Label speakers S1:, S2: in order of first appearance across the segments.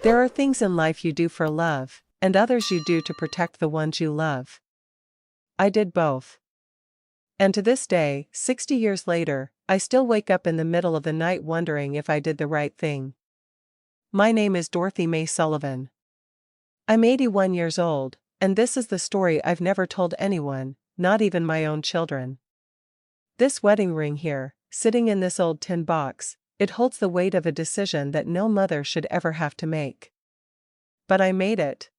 S1: There are things in life you do for love, and others you do to protect the ones you love. I did both. And to this day, 60 years later, I still wake up in the middle of the night wondering if I did the right thing. My name is Dorothy Mae Sullivan. I'm 81 years old, and this is the story I've never told anyone, not even my own children. This wedding ring here, sitting in this old tin box, it holds the weight of a decision that no mother should ever have to make. But I made it.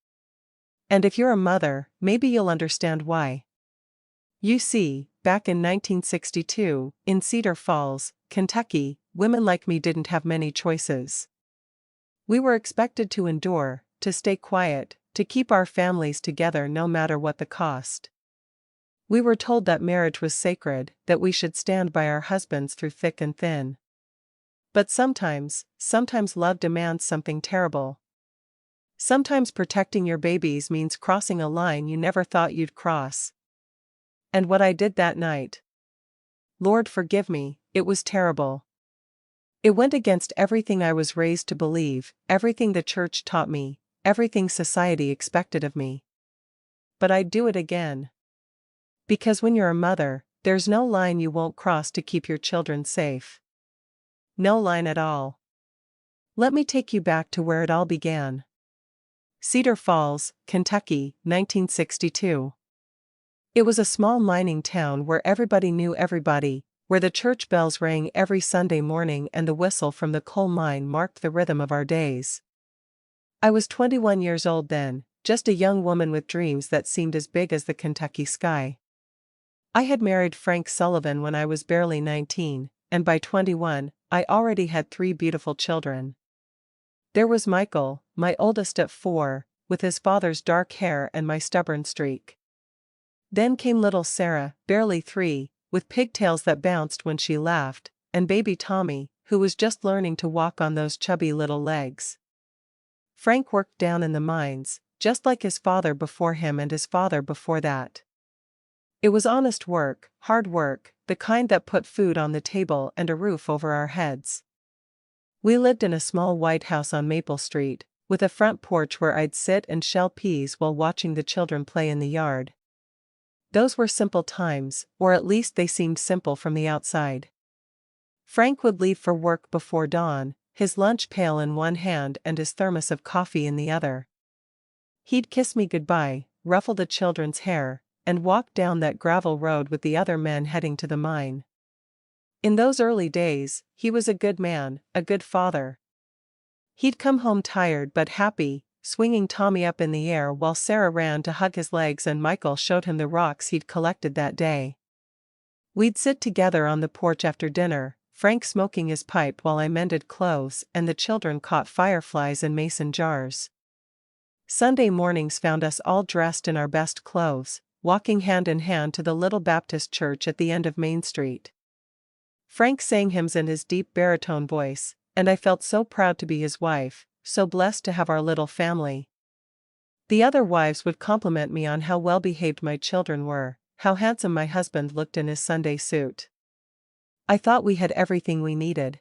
S1: And if you're a mother, maybe you'll understand why. You see, back in 1962, in Cedar Falls, Kentucky, women like me didn't have many choices. We were expected to endure, to stay quiet, to keep our families together no matter what the cost. We were told that marriage was sacred, that we should stand by our husbands through thick and thin. But sometimes love demands something terrible. Sometimes protecting your babies means crossing a line you never thought you'd cross. And what I did that night, Lord forgive me, it was terrible. It went against everything I was raised to believe, everything the church taught me, everything society expected of me. But I'd do it again. Because when you're a mother, there's no line you won't cross to keep your children safe. No line at all. Let me take you back to where it all began. Cedar Falls, Kentucky, 1962. It was a small mining town where everybody knew everybody, where the church bells rang every Sunday morning and the whistle from the coal mine marked the rhythm of our days. I was 21 years old then, just a young woman with dreams that seemed as big as the Kentucky sky. I had married Frank Sullivan when I was barely 19, and by 21, I already had 3 beautiful children. There was Michael, my oldest at 4, with his father's dark hair and my stubborn streak. Then came little Sarah, barely 3, with pigtails that bounced when she laughed, and baby Tommy, who was just learning to walk on those chubby little legs. Frank worked down in the mines, just like his father before him and his father before that. It was honest work, hard work, the kind that put food on the table and a roof over our heads. We lived in a small white house on Maple Street, with a front porch where I'd sit and shell peas while watching the children play in the yard. Those were simple times, or at least they seemed simple from the outside. Frank would leave for work before dawn, his lunch pail in one hand and his thermos of coffee in the other. He'd kiss me goodbye, ruffle the children's hair, and walk down that gravel road with the other men heading to the mine. In those early days, he was a good man, a good father. He'd come home tired but happy, swinging Tommy up in the air while Sarah ran to hug his legs and Michael showed him the rocks he'd collected that day. We'd sit together on the porch after dinner, Frank smoking his pipe while I mended clothes and the children caught fireflies in mason jars. Sunday mornings found us all dressed in our best clothes, walking hand in hand to the little Baptist church at the end of Main Street. Frank sang hymns in his deep baritone voice, and I felt so proud to be his wife, so blessed to have our little family. The other wives would compliment me on how well-behaved my children were, how handsome my husband looked in his Sunday suit. I thought we had everything we needed.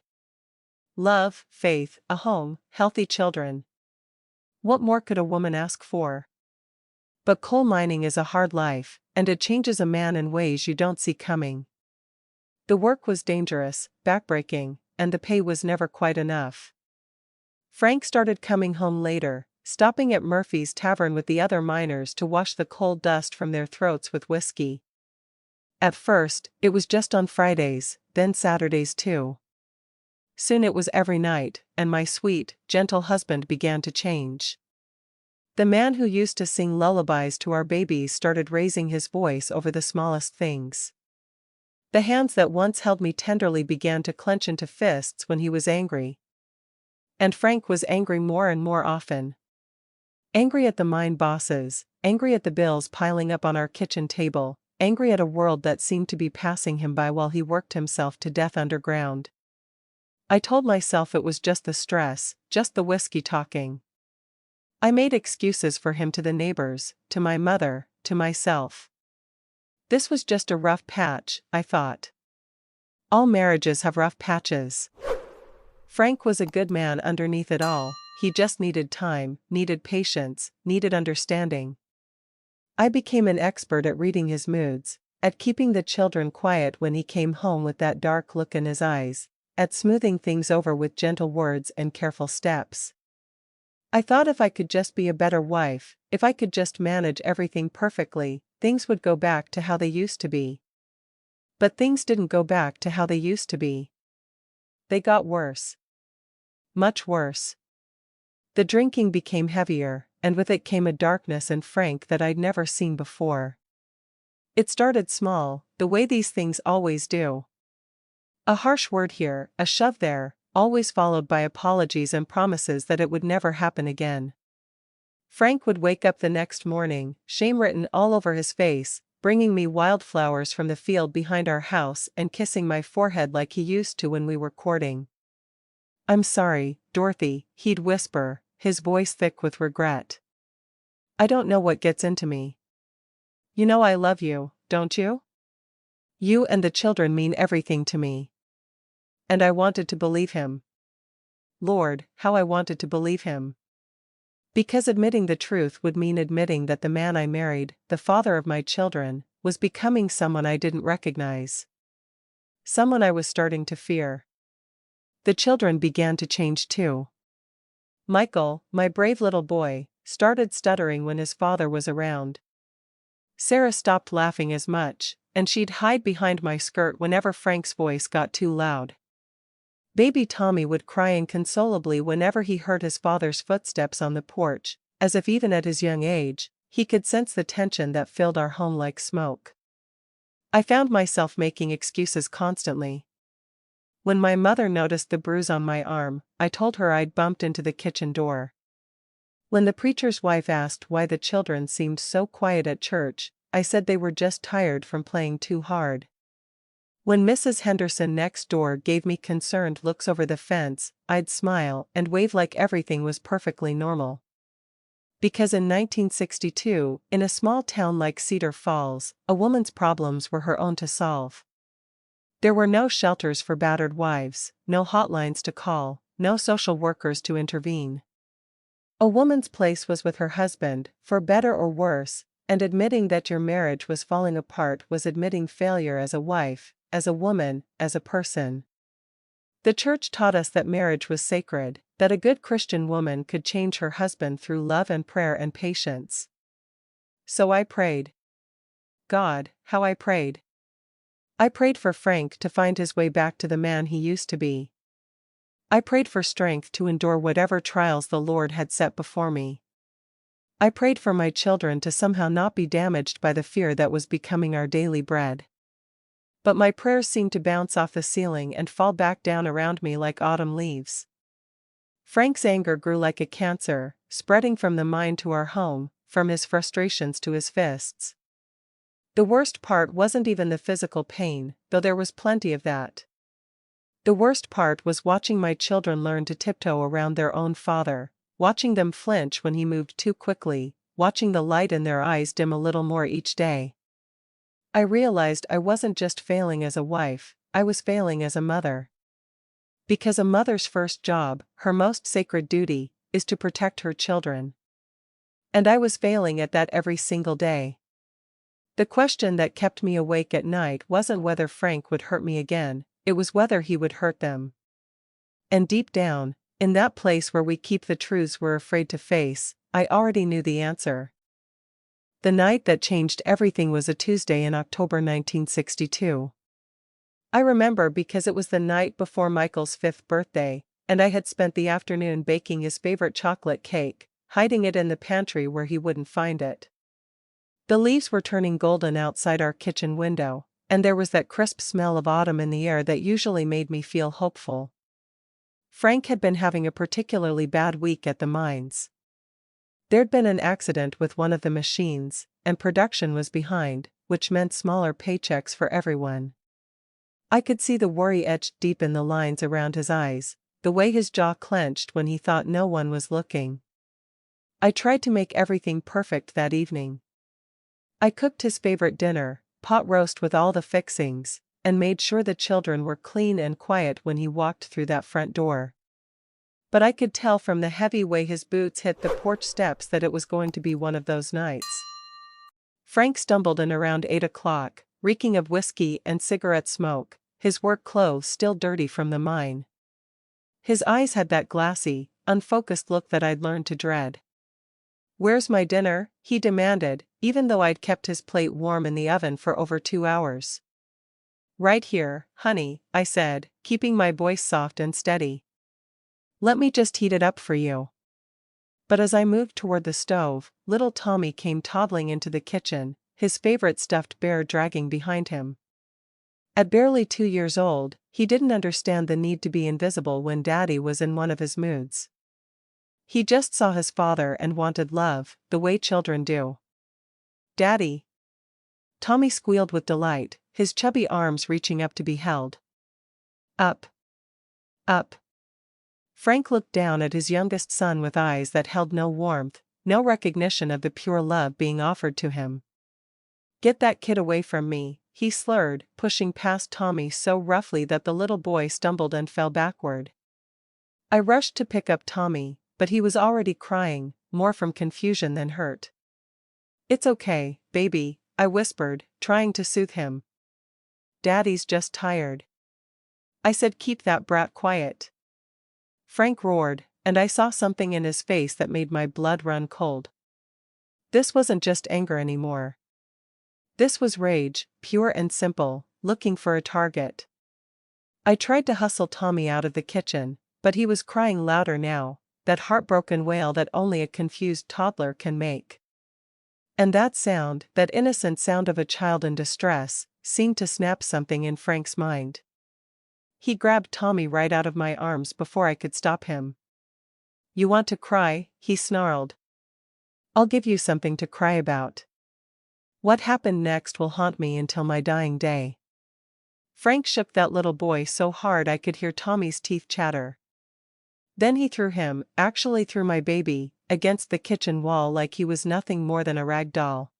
S1: Love, faith, a home, healthy children. What more could a woman ask for? But coal mining is a hard life, and it changes a man in ways you don't see coming. The work was dangerous, backbreaking, and the pay was never quite enough. Frank started coming home later, stopping at Murphy's Tavern with the other miners to wash the coal dust from their throats with whiskey. At first, it was just on Fridays, then Saturdays too. Soon it was every night, and my sweet, gentle husband began to change. The man who used to sing lullabies to our babies started raising his voice over the smallest things. The hands that once held me tenderly began to clench into fists when he was angry. And Frank was angry more and more often. Angry at the mine bosses, angry at the bills piling up on our kitchen table, angry at a world that seemed to be passing him by while he worked himself to death underground. I told myself it was just the stress, just the whiskey talking. I made excuses for him to the neighbors, to my mother, to myself. This was just a rough patch, I thought. All marriages have rough patches. Frank was a good man underneath it all. he just needed time, needed patience, needed understanding. I became an expert at reading his moods, at keeping the children quiet when he came home with that dark look in his eyes, at smoothing things over with gentle words and careful steps. I thought if I could just be a better wife, if I could just manage everything perfectly, things would go back to how they used to be. But things didn't go back to how they used to be. They got worse. Much worse. The drinking became heavier, and with it came a darkness in Frank that I'd never seen before. It started small, the way these things always do. A harsh word here, a shove there, always followed by apologies and promises that it would never happen again. Frank would wake up the next morning, shame written all over his face, bringing me wildflowers from the field behind our house and kissing my forehead like he used to when we were courting. "I'm sorry, Dorothy," he'd whisper, his voice thick with regret. "I don't know what gets into me. You know I love you, don't you? You and the children mean everything to me." And I wanted to believe him. Lord, how I wanted to believe him. Because admitting the truth would mean admitting that the man I married, the father of my children, was becoming someone I didn't recognize. Someone I was starting to fear. The children began to change too. Michael, my brave little boy, started stuttering when his father was around. Sarah stopped laughing as much, and she'd hide behind my skirt whenever Frank's voice got too loud. Baby Tommy would cry inconsolably whenever he heard his father's footsteps on the porch, as if even at his young age, he could sense the tension that filled our home like smoke. I found myself making excuses constantly. When my mother noticed the bruise on my arm, I told her I'd bumped into the kitchen door. When the preacher's wife asked why the children seemed so quiet at church, I said they were just tired from playing too hard. When Mrs. Henderson next door gave me concerned looks over the fence, I'd smile and wave like everything was perfectly normal. Because in 1962, in a small town like Cedar Falls, a woman's problems were her own to solve. There were no shelters for battered wives, no hotlines to call, no social workers to intervene. A woman's place was with her husband, for better or worse, and admitting that your marriage was falling apart was admitting failure as a wife, as a woman, as a person. The church taught us that marriage was sacred, that a good Christian woman could change her husband through love and prayer and patience. So I prayed. God, how I prayed. I prayed for Frank to find his way back to the man he used to be. I prayed for strength to endure whatever trials the Lord had set before me. I prayed for my children to somehow not be damaged by the fear that was becoming our daily bread. But my prayers seemed to bounce off the ceiling and fall back down around me like autumn leaves. Frank's anger grew like a cancer, spreading from the mind to our home, from his frustrations to his fists. The worst part wasn't even the physical pain, though there was plenty of that. The worst part was watching my children learn to tiptoe around their own father, watching them flinch when he moved too quickly, watching the light in their eyes dim a little more each day. I realized I wasn't just failing as a wife, I was failing as a mother. Because a mother's first job, her most sacred duty, is to protect her children. And I was failing at that every single day. The question that kept me awake at night wasn't whether Frank would hurt me again, it was whether he would hurt them. And deep down, in that place where we keep the truths we're afraid to face, I already knew the answer. The night that changed everything was a Tuesday in October 1962. I remember because it was the night before Michael's 5th birthday, and I had spent the afternoon baking his favorite chocolate cake, hiding it in the pantry where he wouldn't find it. The leaves were turning golden outside our kitchen window, and there was that crisp smell of autumn in the air that usually made me feel hopeful. Frank had been having a particularly bad week at the mines. There'd been an accident with one of the machines, and production was behind, which meant smaller paychecks for everyone. I could see the worry etched deep in the lines around his eyes, the way his jaw clenched when he thought no one was looking. I tried to make everything perfect that evening. I cooked his favorite dinner, pot roast with all the fixings, and made sure the children were clean and quiet when he walked through that front door. But I could tell from the heavy way his boots hit the porch steps that it was going to be one of those nights. Frank stumbled in around 8 o'clock, reeking of whiskey and cigarette smoke, his work clothes still dirty from the mine. His eyes had that glassy, unfocused look that I'd learned to dread. "Where's my dinner?" he demanded, even though I'd kept his plate warm in the oven for over 2 hours. "Right here, honey," I said, keeping my voice soft and steady. "Let me just heat it up for you." But as I moved toward the stove, little Tommy came toddling into the kitchen, his favorite stuffed bear dragging behind him. At barely 2 years old, he didn't understand the need to be invisible when Daddy was in one of his moods. He just saw his father and wanted love, the way children do. "Daddy!" Tommy squealed with delight, his chubby arms reaching up to be held. "Up. Up." Frank looked down at his youngest son with eyes that held no warmth, no recognition of the pure love being offered to him. "Get that kid away from me," he slurred, pushing past Tommy so roughly that the little boy stumbled and fell backward. I rushed to pick up Tommy, but he was already crying, more from confusion than hurt. "It's okay, baby," I whispered, trying to soothe him. "Daddy's just tired." I said, "Keep that brat quiet." Frank roared, and I saw something in his face that made my blood run cold. This wasn't just anger anymore. This was rage, pure and simple, looking for a target. I tried to hustle Tommy out of the kitchen, but he was crying louder now, that heartbroken wail that only a confused toddler can make. And that sound, that innocent sound of a child in distress, seemed to snap something in Frank's mind. He grabbed Tommy right out of my arms before I could stop him. "You want to cry?" he snarled. "I'll give you something to cry about. What happened next will haunt me until my dying day." Frank shook that little boy so hard I could hear Tommy's teeth chatter. Then he threw him, actually threw my baby, against the kitchen wall like he was nothing more than a rag doll.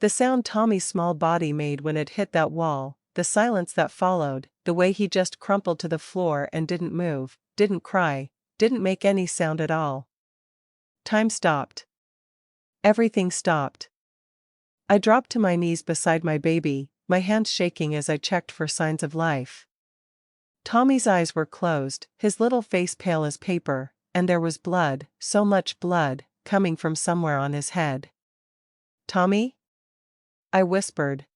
S1: The sound Tommy's small body made when it hit that wall, the silence that followed, the way he just crumpled to the floor and didn't move, didn't cry, didn't make any sound at all. Time stopped. Everything stopped. I dropped to my knees beside my baby, my hands shaking as I checked for signs of life. Tommy's eyes were closed, his little face pale as paper, and there was blood, so much blood, coming from somewhere on his head. "Tommy?" I whispered.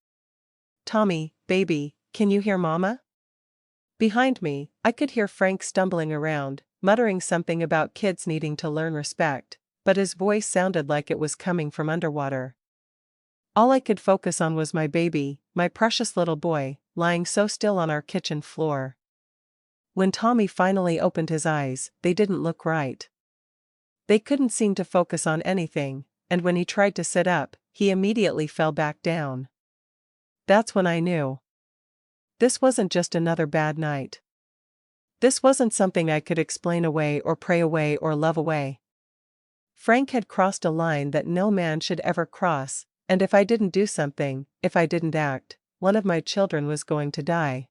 S1: "Tommy, baby, can you hear Mama?" Behind me, I could hear Frank stumbling around, muttering something about kids needing to learn respect, but his voice sounded like it was coming from underwater. All I could focus on was my baby, my precious little boy, lying so still on our kitchen floor. When Tommy finally opened his eyes, they didn't look right. They couldn't seem to focus on anything, and when he tried to sit up, he immediately fell back down. That's when I knew. This wasn't just another bad night. This wasn't something I could explain away or pray away or love away. Frank had crossed a line that no man should ever cross, and if I didn't do something, if I didn't act, one of my children was going to die.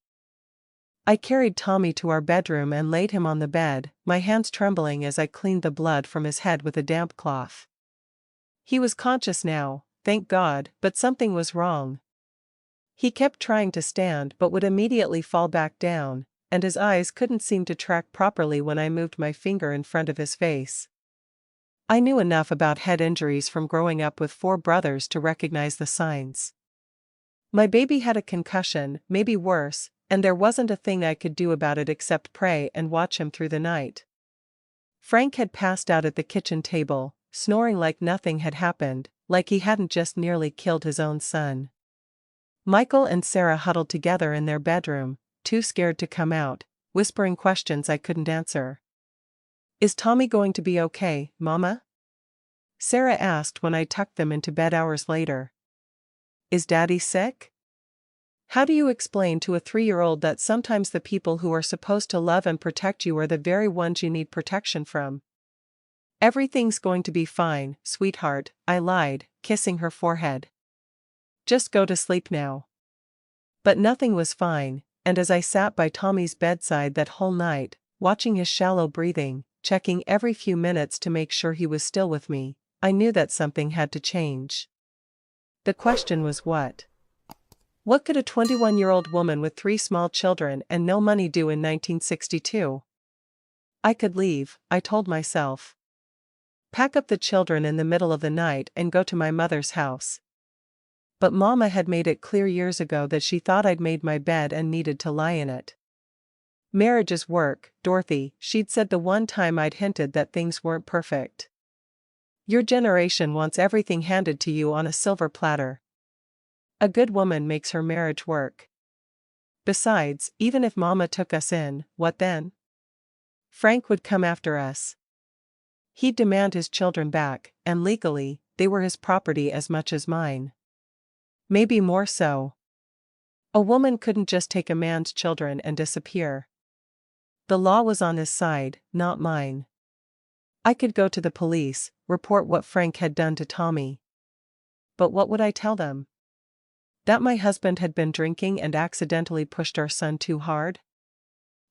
S1: I carried Tommy to our bedroom and laid him on the bed, my hands trembling as I cleaned the blood from his head with a damp cloth. He was conscious now, thank God, but something was wrong. He kept trying to stand but would immediately fall back down, and his eyes couldn't seem to track properly when I moved my finger in front of his face. I knew enough about head injuries from growing up with 4 brothers to recognize the signs. My baby had a concussion, maybe worse, and there wasn't a thing I could do about it except pray and watch him through the night. Frank had passed out at the kitchen table, snoring like nothing had happened, like he hadn't just nearly killed his own son. Michael and Sarah huddled together in their bedroom, too scared to come out, whispering questions I couldn't answer. "Is Tommy going to be okay, Mama?" Sarah asked when I tucked them into bed hours later. "Is Daddy sick?" How do you explain to a 3-year-old that sometimes the people who are supposed to love and protect you are the very ones you need protection from? "Everything's going to be fine, sweetheart," I lied, kissing her forehead. "Just go to sleep now." But nothing was fine, and as I sat by Tommy's bedside that whole night, watching his shallow breathing, checking every few minutes to make sure he was still with me, I knew that something had to change. The question was what? What could a 21-year-old woman with 3 small children and no money do in 1962? I could leave, I told myself. Pack up the children in the middle of the night and go to my mother's house. But Mama had made it clear years ago that she thought I'd made my bed and needed to lie in it. Marriage is work, Dorothy, she'd said the one time I'd hinted that things weren't perfect. Your generation wants everything handed to you on a silver platter. A good woman makes her marriage work. Besides, even if Mama took us in, what then? Frank would come after us. He'd demand his children back, and legally, they were his property as much as mine. Maybe more so. A woman couldn't just take a man's children and disappear. The law was on his side, not mine. I could go to the police, report what Frank had done to Tommy. But what would I tell them? That my husband had been drinking and accidentally pushed our son too hard?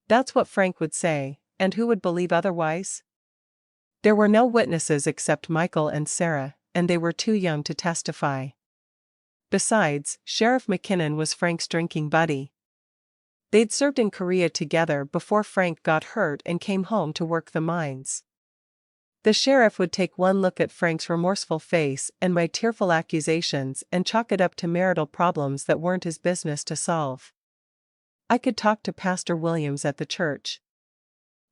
S1: That's what Frank would say, and who would believe otherwise? There were no witnesses except Michael and Sarah, and they were too young to testify. Besides, Sheriff McKinnon was Frank's drinking buddy. They'd served in Korea together before Frank got hurt and came home to work the mines. The sheriff would take one look at Frank's remorseful face and my tearful accusations and chalk it up to marital problems that weren't his business to solve. I could talk to Pastor Williams at the church.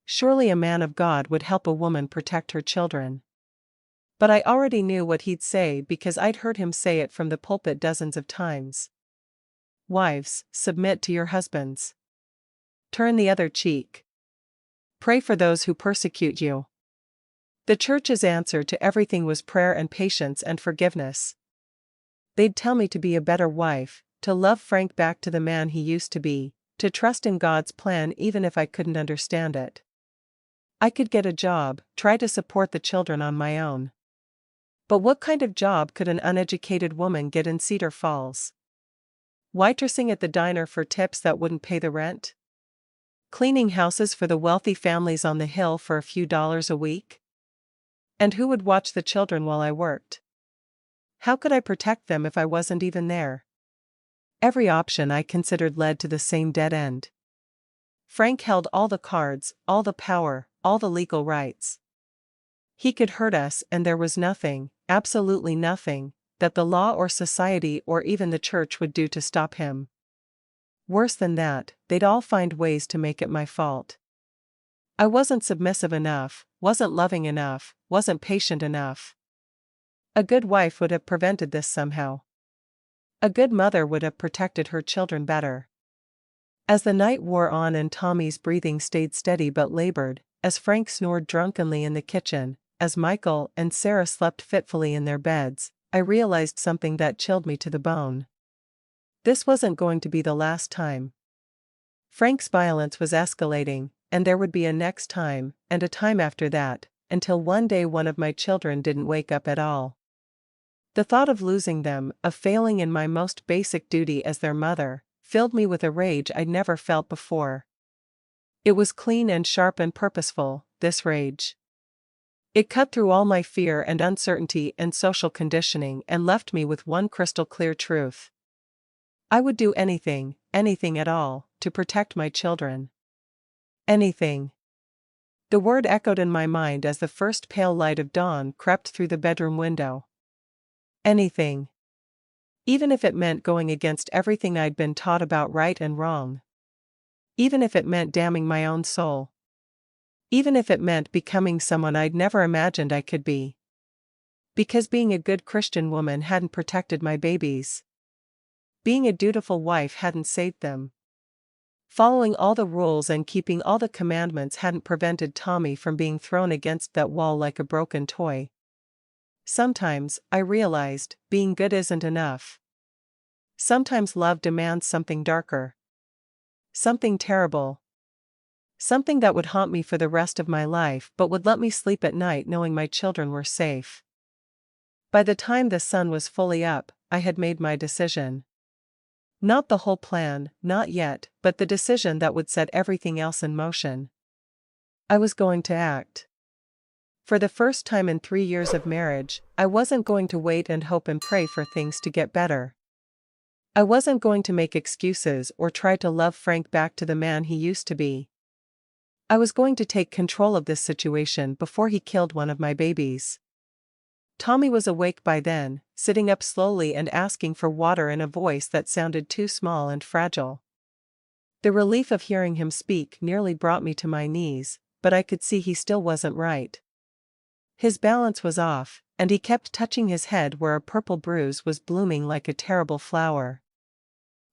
S1: Surely a man of God would help a woman protect her children. But I already knew what he'd say because I'd heard him say it from the pulpit dozens of times. Wives, submit to your husbands. Turn the other cheek. Pray for those who persecute you. The church's answer to everything was prayer and patience and forgiveness. They'd tell me to be a better wife, to love Frank back to the man he used to be, to trust in God's plan even if I couldn't understand it. I could get a job, try to support the children on my own. But what kind of job could an uneducated woman get in Cedar Falls? Waitressing at the diner for tips that wouldn't pay the rent? Cleaning houses for the wealthy families on the hill for a few dollars a week? And who would watch the children while I worked? How could I protect them if I wasn't even there? Every option I considered led to the same dead end. Frank held all the cards, all the power, all the legal rights. He could hurt us and there was nothing, absolutely nothing, that the law or society or even the church would do to stop him. Worse than that, they'd all find ways to make it my fault. I wasn't submissive enough, wasn't loving enough, wasn't patient enough. A good wife would have prevented this somehow. A good mother would have protected her children better. As the night wore on and Tommy's breathing stayed steady but labored, as Frank snored drunkenly in the kitchen, as Michael and Sarah slept fitfully in their beds, I realized something that chilled me to the bone. This wasn't going to be the last time. Frank's violence was escalating, and there would be a next time, and a time after that, until one day one of my children didn't wake up at all. The thought of losing them, of failing in my most basic duty as their mother, filled me with a rage I'd never felt before. It was clean and sharp and purposeful, this rage. It cut through all my fear and uncertainty and social conditioning and left me with one crystal clear truth. I would do anything, anything at all, to protect my children. Anything. The word echoed in my mind as the first pale light of dawn crept through the bedroom window. Anything. Even if it meant going against everything I'd been taught about right and wrong. Even if it meant damning my own soul. Even if it meant becoming someone I'd never imagined I could be. Because being a good Christian woman hadn't protected my babies. Being a dutiful wife hadn't saved them. Following all the rules and keeping all the commandments hadn't prevented Tommy from being thrown against that wall like a broken toy. Sometimes, I realized, being good isn't enough. Sometimes love demands something darker. Something terrible. Something that would haunt me for the rest of my life but would let me sleep at night knowing my children were safe. By the time the sun was fully up, I had made my decision. Not the whole plan, not yet, but the decision that would set everything else in motion. I was going to act. For the first time in 3 years of marriage, I wasn't going to wait and hope and pray for things to get better. I wasn't going to make excuses or try to love Frank back to the man he used to be. I was going to take control of this situation before he killed one of my babies. Tommy was awake by then, sitting up slowly and asking for water in a voice that sounded too small and fragile. The relief of hearing him speak nearly brought me to my knees, but I could see he still wasn't right. His balance was off, and he kept touching his head where a purple bruise was blooming like a terrible flower.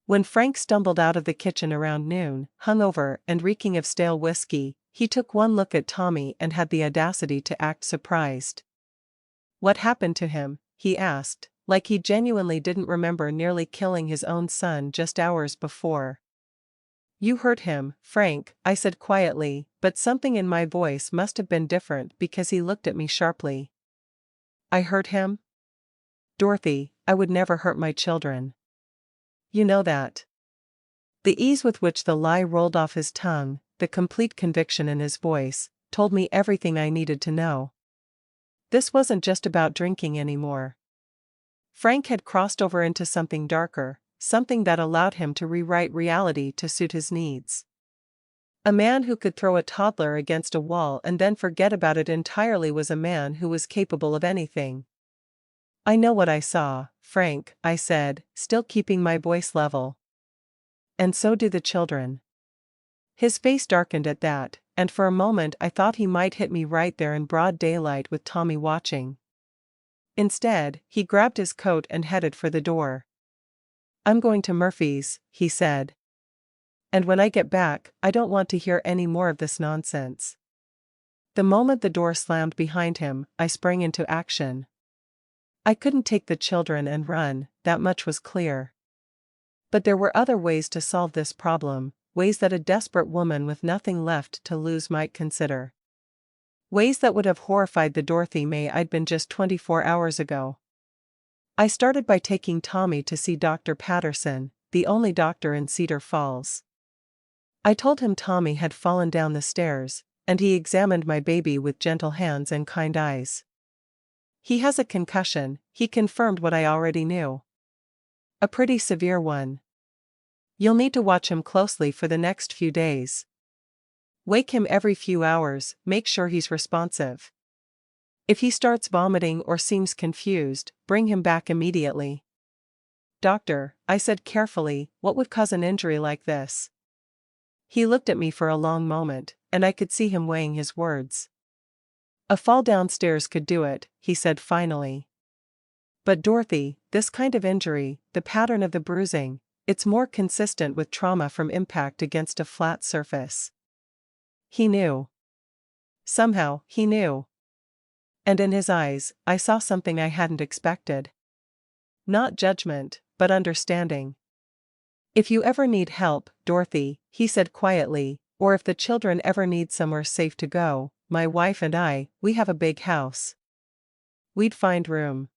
S1: When Frank stumbled out of the kitchen around noon, hungover and reeking of stale whiskey, he took one look at Tommy and had the audacity to act surprised. "What happened to him?" he asked, like he genuinely didn't remember nearly killing his own son just hours before. "You hurt him, Frank," I said quietly, but something in my voice must have been different because he looked at me sharply. "I hurt him? Dorothy, I would never hurt my children. You know that." The ease with which the lie rolled off his tongue, the complete conviction in his voice, told me everything I needed to know. This wasn't just about drinking anymore. Frank had crossed over into something darker, something that allowed him to rewrite reality to suit his needs. A man who could throw a toddler against a wall and then forget about it entirely was a man who was capable of anything. "I know what I saw, Frank," I said, still keeping my voice level. "And so do the children." His face darkened at that, and for a moment I thought he might hit me right there in broad daylight with Tommy watching. Instead, he grabbed his coat and headed for the door. "I'm going to Murphy's," he said. "And when I get back, I don't want to hear any more of this nonsense." The moment the door slammed behind him, I sprang into action. I couldn't take the children and run, that much was clear. But there were other ways to solve this problem, ways that a desperate woman with nothing left to lose might consider. Ways that would have horrified the Dorothy May I'd been just 24 hours ago. I started by taking Tommy to see Dr. Patterson, the only doctor in Cedar Falls. I told him Tommy had fallen down the stairs, and he examined my baby with gentle hands and kind eyes. "He has a concussion," he confirmed what I already knew. "A pretty severe one. You'll need to watch him closely for the next few days. Wake him every few hours, make sure he's responsive. If he starts vomiting or seems confused, bring him back immediately." "Doctor," I said carefully, "what would cause an injury like this?" He looked at me for a long moment, and I could see him weighing his words. "A fall downstairs could do it," he said finally. "But Dorothy, this kind of injury, the pattern of the bruising, it's more consistent with trauma from impact against a flat surface." He knew. Somehow, he knew. And in his eyes, I saw something I hadn't expected. Not judgment, but understanding. "If you ever need help, Dorothy," he said quietly, "or if the children ever need somewhere safe to go, my wife and we have a big house. We'd find room."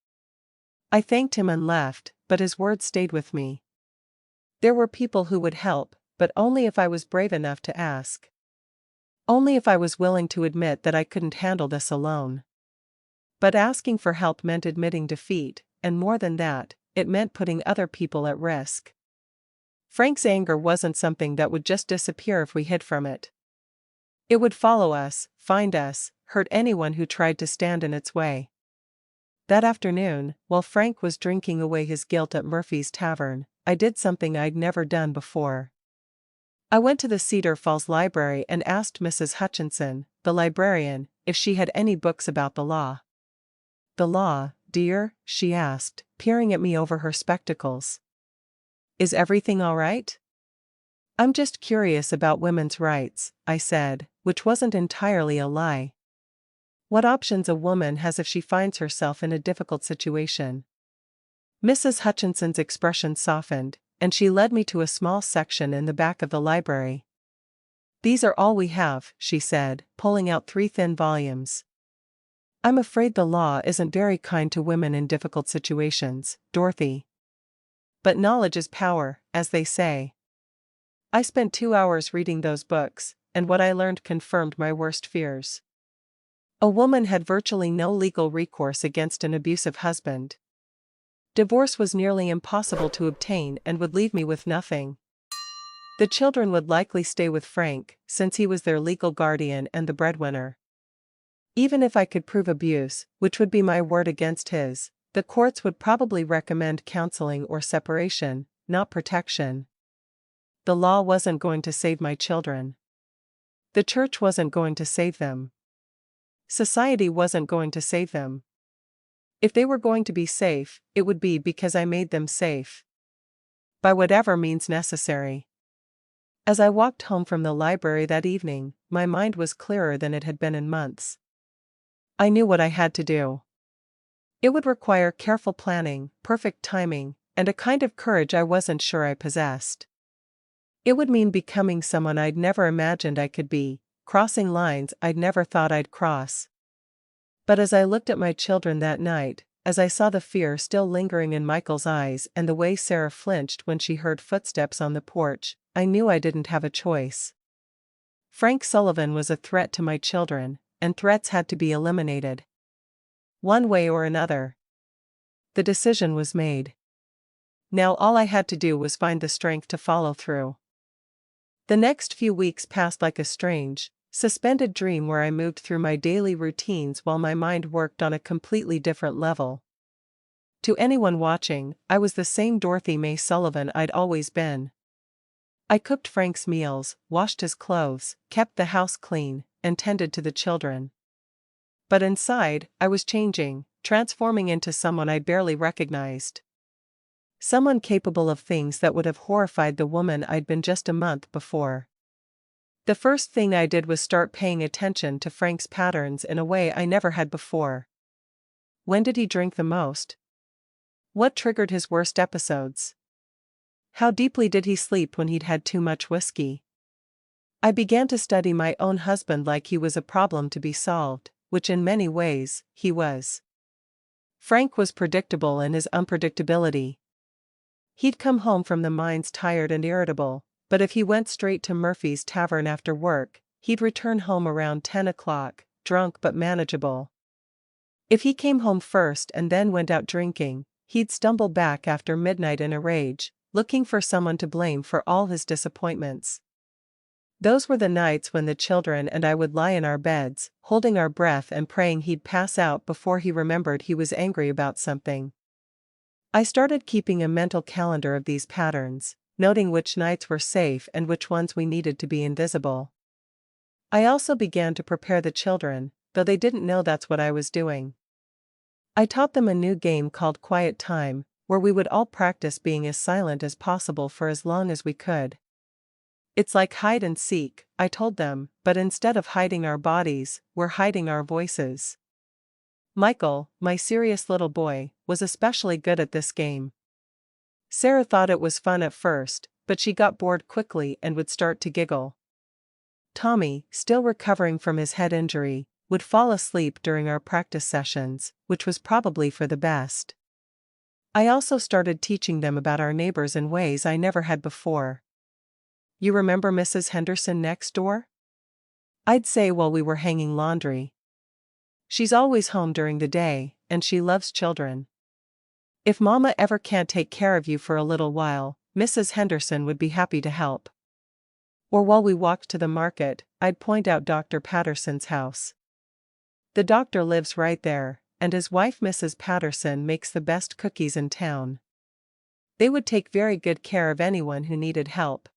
S1: I thanked him and left, but his words stayed with me. There were people who would help, but only if I was brave enough to ask. Only if I was willing to admit that I couldn't handle this alone. But asking for help meant admitting defeat, and more than that, it meant putting other people at risk. Frank's anger wasn't something that would just disappear if we hid from it. It would follow us, find us, hurt anyone who tried to stand in its way. That afternoon, while Frank was drinking away his guilt at Murphy's Tavern, I did something I'd never done before. I went to the Cedar Falls Library and asked Mrs. Hutchinson, the librarian, if she had any books about the law. "The law, dear?" she asked, peering at me over her spectacles. "Is everything all right?" "I'm just curious about women's rights," I said, which wasn't entirely a lie. What options a woman has if she finds herself in a difficult situation. Mrs. Hutchinson's expression softened, and she led me to a small section in the back of the library. "These are all we have," she said, pulling out 3 thin volumes. "I'm afraid the law isn't very kind to women in difficult situations, Dorothy. But knowledge is power, as they say." I spent 2 hours reading those books, and what I learned confirmed my worst fears. A woman had virtually no legal recourse against an abusive husband. Divorce was nearly impossible to obtain and would leave me with nothing. The children would likely stay with Frank, since he was their legal guardian and the breadwinner. Even if I could prove abuse, which would be my word against his, the courts would probably recommend counseling or separation, not protection. The law wasn't going to save my children. The church wasn't going to save them. Society wasn't going to save them. If they were going to be safe, it would be because I made them safe. By whatever means necessary. As I walked home from the library that evening, my mind was clearer than it had been in months. I knew what I had to do. It would require careful planning, perfect timing, and a kind of courage I wasn't sure I possessed. It would mean becoming someone I'd never imagined I could be, crossing lines I'd never thought I'd cross. But as I looked at my children that night, as I saw the fear still lingering in Michael's eyes and the way Sarah flinched when she heard footsteps on the porch, I knew I didn't have a choice. Frank Sullivan was a threat to my children, and threats had to be eliminated. One way or another. The decision was made. Now all I had to do was find the strength to follow through. The next few weeks passed like a strange, suspended dream where I moved through my daily routines while my mind worked on a completely different level. To anyone watching, I was the same Dorothy Mae Sullivan I'd always been. I cooked Frank's meals, washed his clothes, kept the house clean, and tended to the children. But inside, I was changing, transforming into someone I barely recognized. Someone capable of things that would have horrified the woman I'd been just a month before. The first thing I did was start paying attention to Frank's patterns in a way I never had before. When did he drink the most? What triggered his worst episodes? How deeply did he sleep when he'd had too much whiskey? I began to study my own husband like he was a problem to be solved, which in many ways, he was. Frank was predictable in his unpredictability. He'd come home from the mines tired and irritable, but if he went straight to Murphy's Tavern after work, he'd return home around 10 o'clock, drunk but manageable. If he came home first and then went out drinking, he'd stumble back after midnight in a rage, looking for someone to blame for all his disappointments. Those were the nights when the children and I would lie in our beds, holding our breath and praying he'd pass out before he remembered he was angry about something. I started keeping a mental calendar of these patterns, noting which nights were safe and which ones we needed to be invisible. I also began to prepare the children, though they didn't know that's what I was doing. I taught them a new game called Quiet Time, where we would all practice being as silent as possible for as long as we could. It's like hide and seek, I told them, but instead of hiding our bodies, we're hiding our voices. Michael, my serious little boy, was especially good at this game. Sarah thought it was fun at first, but she got bored quickly and would start to giggle. Tommy, still recovering from his head injury, would fall asleep during our practice sessions, which was probably for the best. I also started teaching them about our neighbors in ways I never had before. You remember Mrs. Henderson next door? I'd say while we were hanging laundry. She's always home during the day, and she loves children. If Mama ever can't take care of you for a little while, Mrs. Henderson would be happy to help. Or while we walked to the market, I'd point out Dr. Patterson's house. The doctor lives right there, and his wife Mrs. Patterson makes the best cookies in town. They would take very good care of anyone who needed help.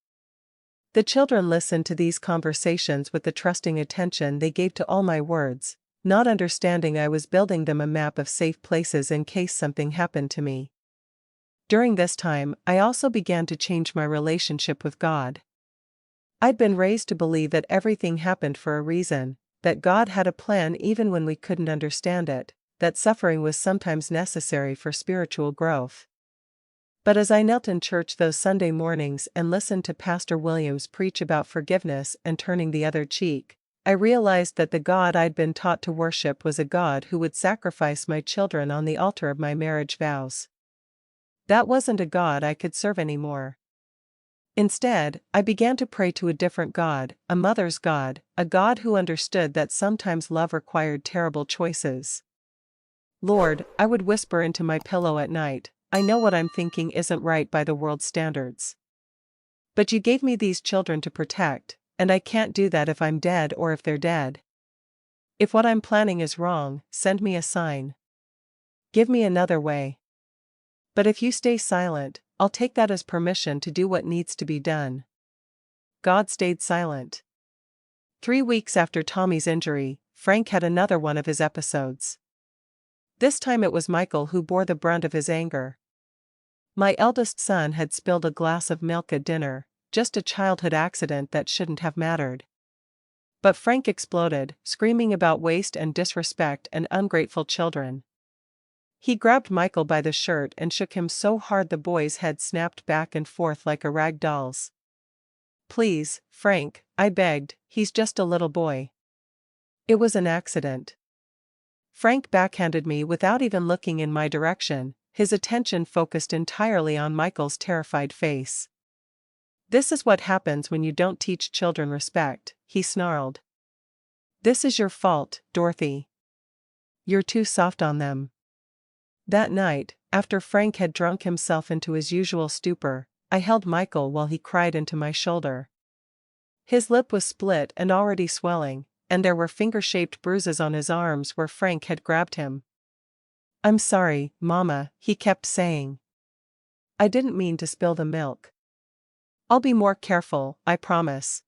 S1: The children listened to these conversations with the trusting attention they gave to all my words, not understanding I was building them a map of safe places in case something happened to me. During this time, I also began to change my relationship with God. I'd been raised to believe that everything happened for a reason, that God had a plan even when we couldn't understand it, that suffering was sometimes necessary for spiritual growth. But as I knelt in church those Sunday mornings and listened to Pastor Williams preach about forgiveness and turning the other cheek, I realized that the God I'd been taught to worship was a God who would sacrifice my children on the altar of my marriage vows. That wasn't a God I could serve anymore. Instead, I began to pray to a different God, a mother's God, a God who understood that sometimes love required terrible choices. Lord, I would whisper into my pillow at night, I know what I'm thinking isn't right by the world's standards. But you gave me these children to protect, and I can't do that if I'm dead or if they're dead. If what I'm planning is wrong, send me a sign. Give me another way. But if you stay silent, I'll take that as permission to do what needs to be done. God stayed silent. 3 weeks after Tommy's injury, Frank had another one of his episodes. This time it was Michael who bore the brunt of his anger. My eldest son had spilled a glass of milk at dinner, just a childhood accident that shouldn't have mattered. But Frank exploded, screaming about waste and disrespect and ungrateful children. He grabbed Michael by the shirt and shook him so hard the boy's head snapped back and forth like a rag doll's. Please, Frank, I begged, he's just a little boy. It was an accident. Frank backhanded me without even looking in my direction, his attention focused entirely on Michael's terrified face. This is what happens when you don't teach children respect, he snarled. This is your fault, Dorothy. You're too soft on them. That night, after Frank had drunk himself into his usual stupor, I held Michael while he cried into my shoulder. His lip was split and already swelling, and there were finger-shaped bruises on his arms where Frank had grabbed him. I'm sorry, Mama, he kept saying. I didn't mean to spill the milk. I'll be more careful, I promise.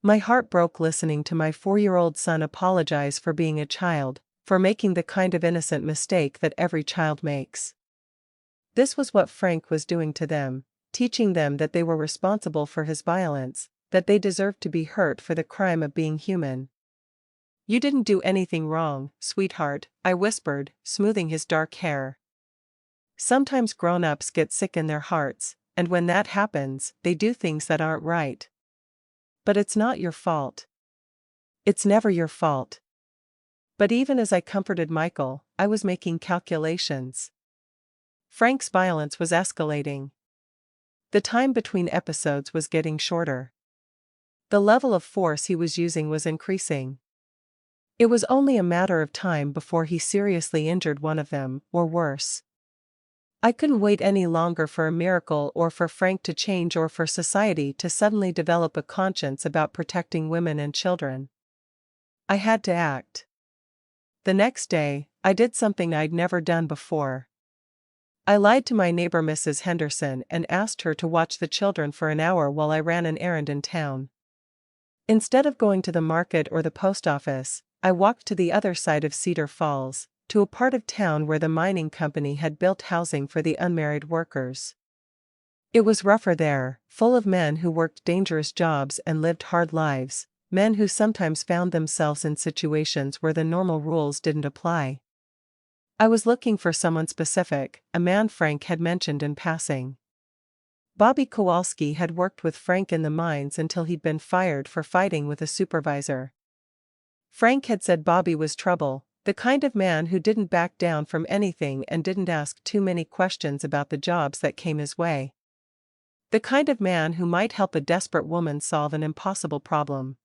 S1: My heart broke listening to my 4-year-old son apologize for being a child, for making the kind of innocent mistake that every child makes. This was what Frank was doing to them, teaching them that they were responsible for his violence, that they deserved to be hurt for the crime of being human. You didn't do anything wrong, sweetheart, I whispered, smoothing his dark hair. Sometimes grown-ups get sick in their hearts, and when that happens, they do things that aren't right. But it's not your fault. It's never your fault. But even as I comforted Michael, I was making calculations. Frank's violence was escalating. The time between episodes was getting shorter. The level of force he was using was increasing. It was only a matter of time before he seriously injured one of them, or worse. I couldn't wait any longer for a miracle or for Frank to change or for society to suddenly develop a conscience about protecting women and children. I had to act. The next day, I did something I'd never done before. I lied to my neighbor Mrs. Henderson and asked her to watch the children for an hour while I ran an errand in town. Instead of going to the market or the post office, I walked to the other side of Cedar Falls, to a part of town where the mining company had built housing for the unmarried workers. It was rougher there, full of men who worked dangerous jobs and lived hard lives, men who sometimes found themselves in situations where the normal rules didn't apply. I was looking for someone specific, a man Frank had mentioned in passing. Bobby Kowalski had worked with Frank in the mines until he'd been fired for fighting with a supervisor. Frank had said Bobby was trouble, the kind of man who didn't back down from anything and didn't ask too many questions about the jobs that came his way. The kind of man who might help a desperate woman solve an impossible problem.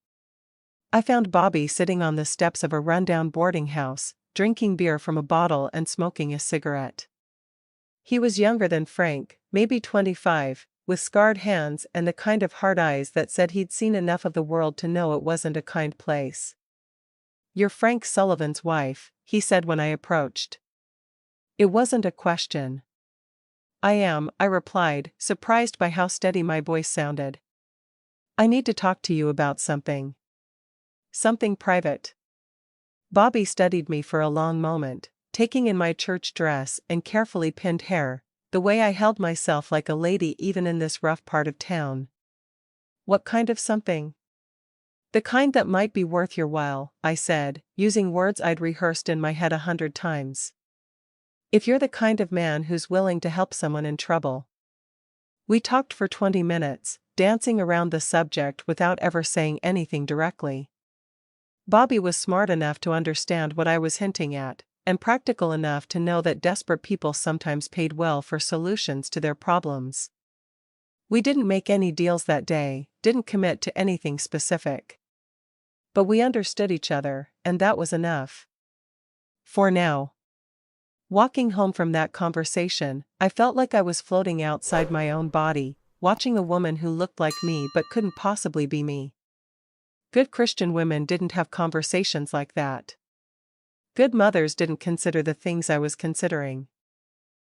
S1: I found Bobby sitting on the steps of a rundown boarding house, drinking beer from a bottle and smoking a cigarette. He was younger than Frank, maybe 25, with scarred hands and the kind of hard eyes that said he'd seen enough of the world to know it wasn't a kind place. "You're Frank Sullivan's wife," he said when I approached. It wasn't a question. "I am," I replied, surprised by how steady my voice sounded. "I need to talk to you about something. Something private." Bobby studied me for a long moment, taking in my church dress and carefully pinned hair, the way I held myself like a lady even in this rough part of town. "What kind of something?" "The kind that might be worth your while," I said, using words I'd rehearsed in my head 100 times. "If you're the kind of man who's willing to help someone in trouble." We talked for 20 minutes, dancing around the subject without ever saying anything directly. Bobby was smart enough to understand what I was hinting at, and practical enough to know that desperate people sometimes paid well for solutions to their problems. We didn't make any deals that day, didn't commit to anything specific. But we understood each other, and that was enough. For now. Walking home from that conversation, I felt like I was floating outside my own body, watching a woman who looked like me but couldn't possibly be me. Good Christian women didn't have conversations like that. Good mothers didn't consider the things I was considering.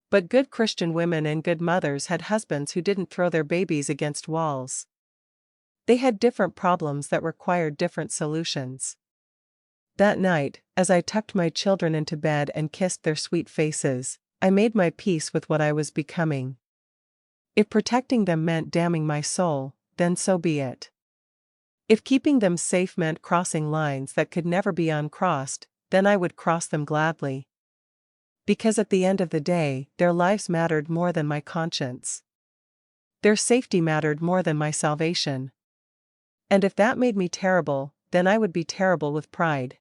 S1: But good Christian women and good mothers had husbands who didn't throw their babies against walls. They had different problems that required different solutions. That night, as I tucked my children into bed and kissed their sweet faces, I made my peace with what I was becoming. If protecting them meant damning my soul, then so be it. If keeping them safe meant crossing lines that could never be uncrossed, then I would cross them gladly. Because at the end of the day, their lives mattered more than my conscience. Their safety mattered more than my salvation. And if that made me terrible, then I would be terrible with pride.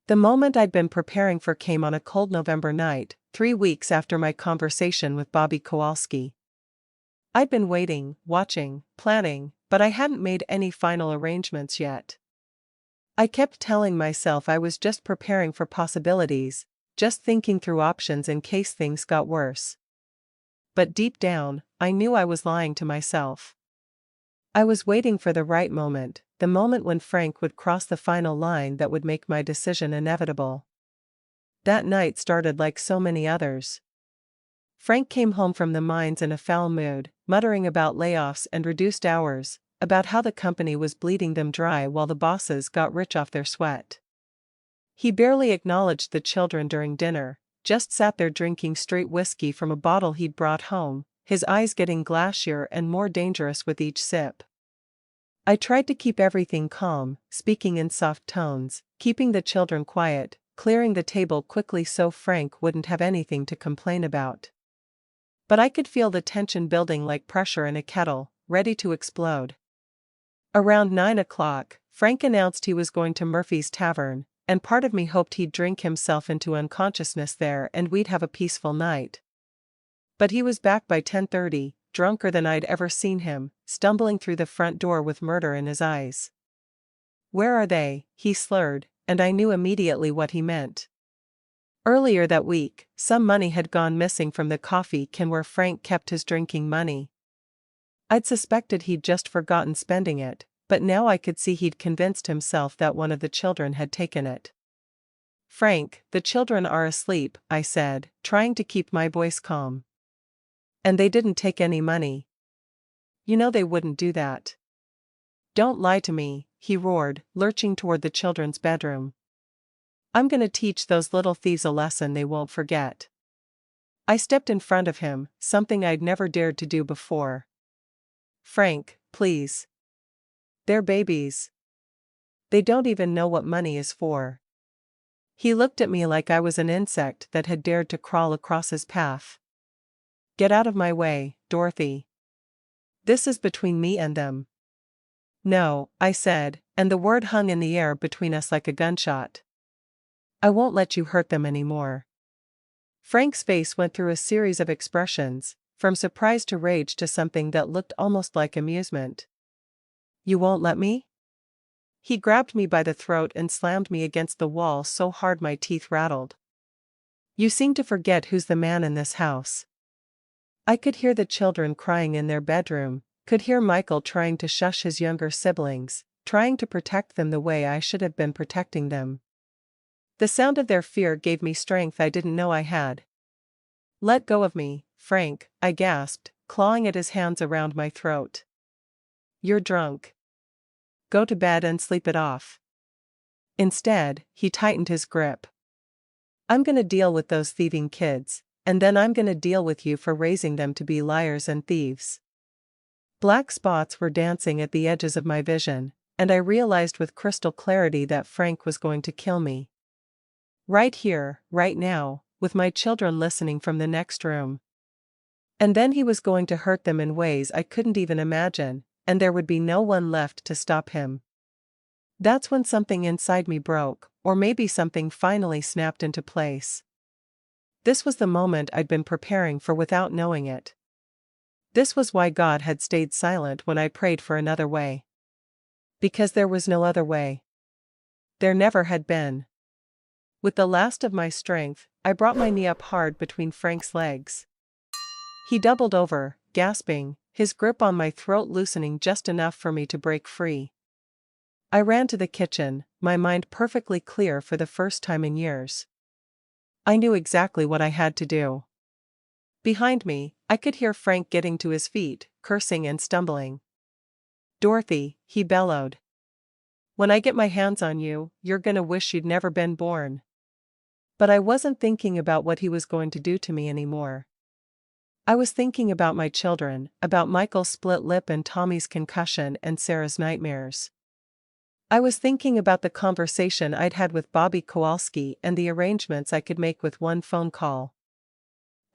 S1: The moment I'd been preparing for came on a cold November night, 3 weeks after my conversation with Bobby Kowalski. I'd been waiting, watching, planning, but I hadn't made any final arrangements yet. I kept telling myself I was just preparing for possibilities, just thinking through options in case things got worse. But deep down, I knew I was lying to myself. I was waiting for the right moment, the moment when Frank would cross the final line that would make my decision inevitable. That night started like so many others. Frank came home from the mines in a foul mood, muttering about layoffs and reduced hours, about how the company was bleeding them dry while the bosses got rich off their sweat. He barely acknowledged the children during dinner, just sat there drinking straight whiskey from a bottle he'd brought home, his eyes getting glassier and more dangerous with each sip. I tried to keep everything calm, speaking in soft tones, keeping the children quiet, clearing the table quickly so Frank wouldn't have anything to complain about. But I could feel the tension building like pressure in a kettle, ready to explode. Around 9 o'clock, Frank announced he was going to Murphy's Tavern, and part of me hoped he'd drink himself into unconsciousness there and we'd have a peaceful night. But he was back by 10:30, drunker than I'd ever seen him, stumbling through the front door with murder in his eyes. "Where are they?" he slurred, and I knew immediately what he meant. Earlier that week, some money had gone missing from the coffee can where Frank kept his drinking money. I'd suspected he'd just forgotten spending it, but now I could see he'd convinced himself that one of the children had taken it. "Frank, the children are asleep," I said, trying to keep my voice calm. "And they didn't take any money. You know they wouldn't do that." "Don't lie to me," he roared, lurching toward the children's bedroom. "I'm gonna teach those little thieves a lesson they won't forget." I stepped in front of him, something I'd never dared to do before. "Frank, please. They're babies. They don't even know what money is for." He looked at me like I was an insect that had dared to crawl across his path. "Get out of my way, Dorothy. This is between me and them." "No," I said, and the word hung in the air between us like a gunshot. "I won't let you hurt them anymore." Frank's face went through a series of expressions, from surprise to rage to something that looked almost like amusement. "You won't let me?" He grabbed me by the throat and slammed me against the wall so hard my teeth rattled. "You seem to forget who's the man in this house." I could hear the children crying in their bedroom, could hear Michael trying to shush his younger siblings, trying to protect them the way I should have been protecting them. The sound of their fear gave me strength I didn't know I had. "Let go of me, Frank," I gasped, clawing at his hands around my throat. "You're drunk. Go to bed and sleep it off." Instead, he tightened his grip. "I'm gonna deal with those thieving kids, and then I'm gonna deal with you for raising them to be liars and thieves." Black spots were dancing at the edges of my vision, and I realized with crystal clarity that Frank was going to kill me. Right here, right now, with my children listening from the next room. And then he was going to hurt them in ways I couldn't even imagine, and there would be no one left to stop him. That's when something inside me broke, or maybe something finally snapped into place. This was the moment I'd been preparing for without knowing it. This was why God had stayed silent when I prayed for another way. Because there was no other way. There never had been. With the last of my strength, I brought my knee up hard between Frank's legs. He doubled over, gasping, his grip on my throat loosening just enough for me to break free. I ran to the kitchen, my mind perfectly clear for the first time in years. I knew exactly what I had to do. Behind me, I could hear Frank getting to his feet, cursing and stumbling. "Dorothy," he bellowed. "When I get my hands on you, you're gonna wish you'd never been born." But I wasn't thinking about what he was going to do to me anymore. I was thinking about my children, about Michael's split lip and Tommy's concussion and Sarah's nightmares. I was thinking about the conversation I'd had with Bobby Kowalski and the arrangements I could make with one phone call.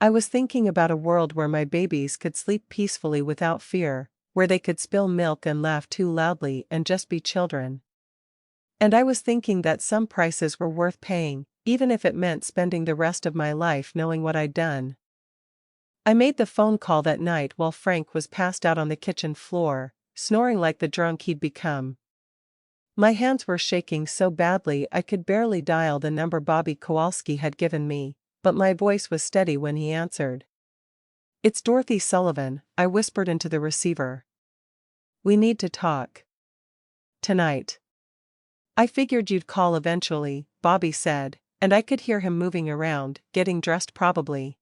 S1: I was thinking about a world where my babies could sleep peacefully without fear, where they could spill milk and laugh too loudly and just be children. And I was thinking that some prices were worth paying, even if it meant spending the rest of my life knowing what I'd done. I made the phone call that night while Frank was passed out on the kitchen floor, snoring like the drunk he'd become. My hands were shaking so badly I could barely dial the number Bobby Kowalski had given me, but my voice was steady when he answered. "It's Dorothy Sullivan," I whispered into the receiver. "We need to talk. Tonight." "I figured you'd call eventually," Bobby said, and I could hear him moving around, getting dressed probably.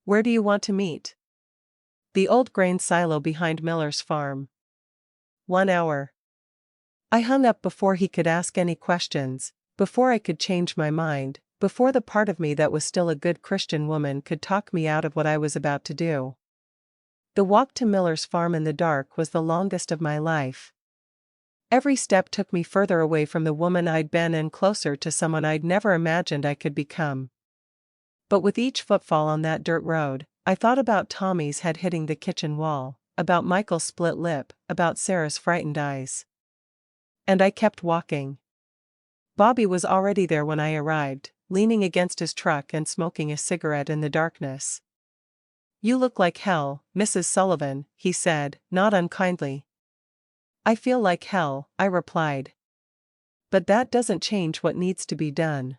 S1: "Where do you want to meet?" "The old grain silo behind Miller's farm." 1 hour. I hung up before he could ask any questions, before I could change my mind, before the part of me that was still a good Christian woman could talk me out of what I was about to do. The walk to Miller's farm in the dark was the longest of my life. Every step took me further away from the woman I'd been and closer to someone I'd never imagined I could become. But with each footfall on that dirt road, I thought about Tommy's head hitting the kitchen wall, about Michael's split lip, about Sarah's frightened eyes. And I kept walking. Bobby was already there when I arrived, leaning against his truck and smoking a cigarette in the darkness. "You look like hell, Mrs. Sullivan," he said, not unkindly. "I feel like hell," I replied. "But that doesn't change what needs to be done."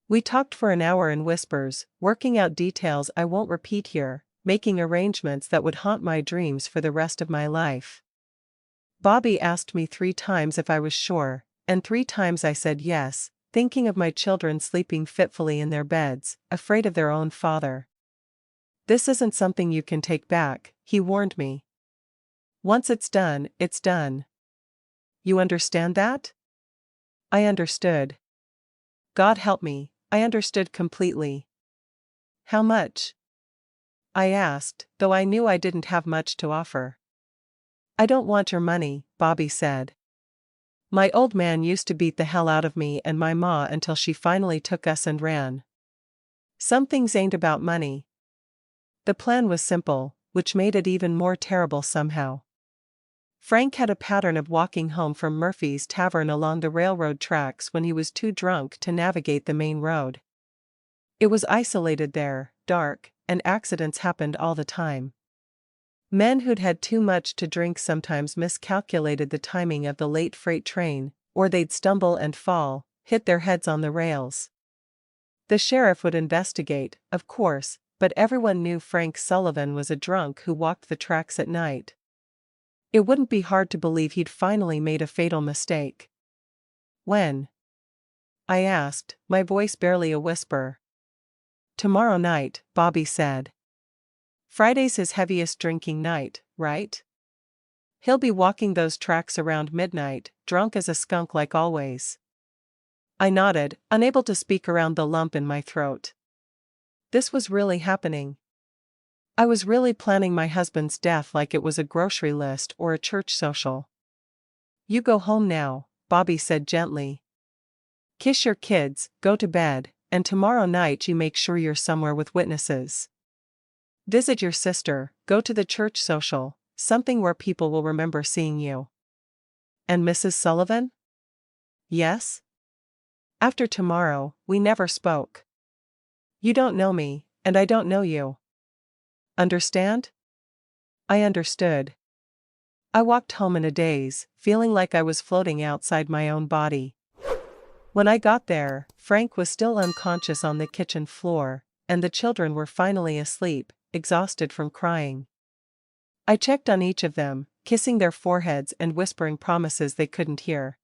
S1: We talked for an hour in whispers, working out details I won't repeat here, making arrangements that would haunt my dreams for the rest of my life. Bobby asked me 3 times if I was sure, and 3 times I said yes, thinking of my children sleeping fitfully in their beds, afraid of their own father. "This isn't something you can take back," he warned me. "Once it's done, it's done. You understand that?" I understood. God help me, I understood completely. "How much?" I asked, though I knew I didn't have much to offer. "I don't want your money," Bobby said. "My old man used to beat the hell out of me and my ma until she finally took us and ran. Some things ain't about money." The plan was simple, which made it even more terrible somehow. Frank had a pattern of walking home from Murphy's Tavern along the railroad tracks when he was too drunk to navigate the main road. It was isolated there, dark, and accidents happened all the time. Men who'd had too much to drink sometimes miscalculated the timing of the late freight train, or they'd stumble and fall, hit their heads on the rails. The sheriff would investigate, of course, but everyone knew Frank Sullivan was a drunk who walked the tracks at night. It wouldn't be hard to believe he'd finally made a fatal mistake. "When?" I asked, my voice barely a whisper. "Tomorrow night," Bobby said. "Friday's his heaviest drinking night, right? He'll be walking those tracks around midnight, drunk as a skunk like always." I nodded, unable to speak around the lump in my throat. This was really happening. I was really planning my husband's death like it was a grocery list or a church social. "You go home now," Bobby said gently. "Kiss your kids, go to bed, and tomorrow night you make sure you're somewhere with witnesses. Visit your sister, go to the church social, something where people will remember seeing you." "And Mrs. Sullivan?" "Yes?" "After tomorrow, we never spoke. You don't know me, and I don't know you. Understand?" I understood. I walked home in a daze, feeling like I was floating outside my own body. When I got there, Frank was still unconscious on the kitchen floor, and the children were finally asleep, exhausted from crying. I checked on each of them, kissing their foreheads and whispering promises they couldn't hear.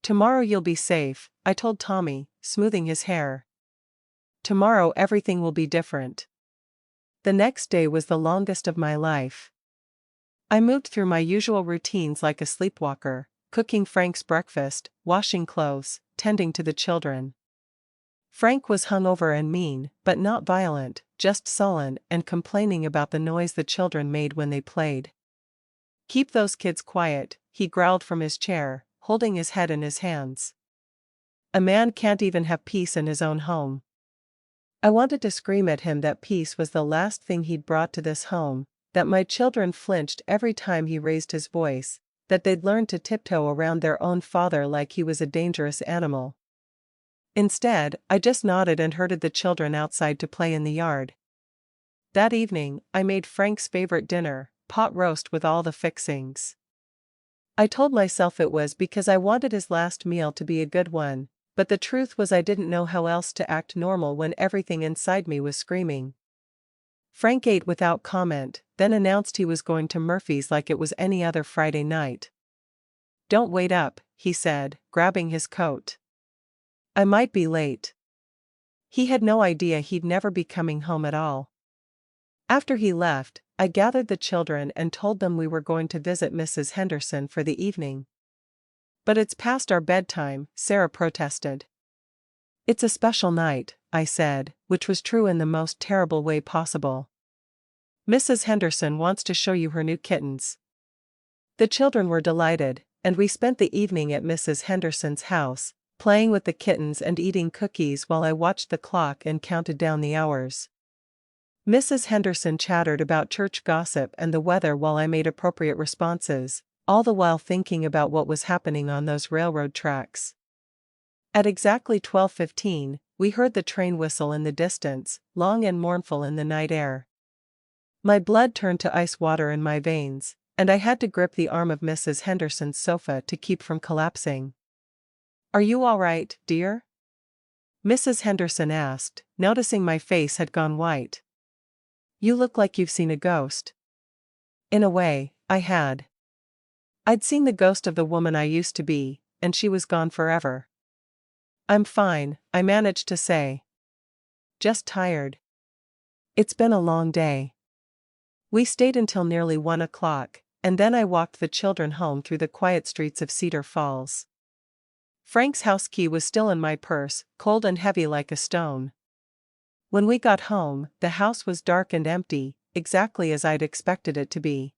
S1: "Tomorrow you'll be safe," I told Tommy, smoothing his hair. "Tomorrow everything will be different." The next day was the longest of my life. I moved through my usual routines like a sleepwalker, cooking Frank's breakfast, washing clothes, tending to the children. Frank was hungover and mean, but not violent, just sullen and complaining about the noise the children made when they played. "Keep those kids quiet," he growled from his chair, holding his head in his hands. "A man can't even have peace in his own home." I wanted to scream at him that peace was the last thing he'd brought to this home, that my children flinched every time he raised his voice, that they'd learned to tiptoe around their own father like he was a dangerous animal. Instead, I just nodded and herded the children outside to play in the yard. That evening, I made Frank's favorite dinner, pot roast with all the fixings. I told myself it was because I wanted his last meal to be a good one, but the truth was I didn't know how else to act normal when everything inside me was screaming. Frank ate without comment, then announced he was going to Murphy's like it was any other Friday night. "Don't wait up," he said, grabbing his coat. "I might be late." He had no idea he'd never be coming home at all. After he left, I gathered the children and told them we were going to visit Mrs. Henderson for the evening. "But it's past our bedtime," Sarah protested. "It's a special night," I said, which was true in the most terrible way possible. "Mrs. Henderson wants to show you her new kittens." The children were delighted, and we spent the evening at Mrs. Henderson's house, playing with the kittens and eating cookies while I watched the clock and counted down the hours. Mrs. Henderson chattered about church gossip and the weather while I made appropriate responses, all the while thinking about what was happening on those railroad tracks. At exactly 12:15, we heard the train whistle in the distance, long and mournful in the night air. My blood turned to ice water in my veins, and I had to grip the arm of Mrs. Henderson's sofa to keep from collapsing. "Are you all right, dear?" Mrs. Henderson asked, noticing my face had gone white. "You look like you've seen a ghost." In a way, I had. I'd seen the ghost of the woman I used to be, and she was gone forever. "I'm fine," I managed to say. "Just tired." "It's been a long day." We stayed until nearly 1 o'clock, and then I walked the children home through the quiet streets of Cedar Falls. Frank's house key was still in my purse, cold and heavy like a stone. When we got home, the house was dark and empty, exactly as I'd expected it to be.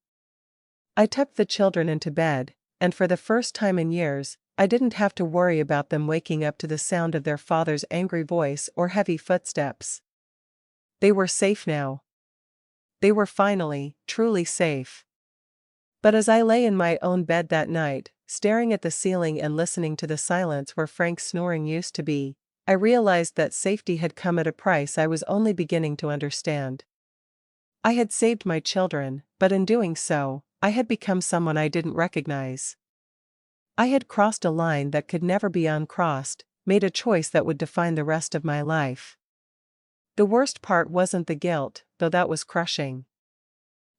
S1: I tucked the children into bed, and for the first time in years, I didn't have to worry about them waking up to the sound of their father's angry voice or heavy footsteps. They were safe now. They were finally, truly safe. But as I lay in my own bed that night, staring at the ceiling and listening to the silence where Frank's snoring used to be, I realized that safety had come at a price I was only beginning to understand. I had saved my children, but in doing so, I had become someone I didn't recognize. I had crossed a line that could never be uncrossed, made a choice that would define the rest of my life. The worst part wasn't the guilt, though that was crushing.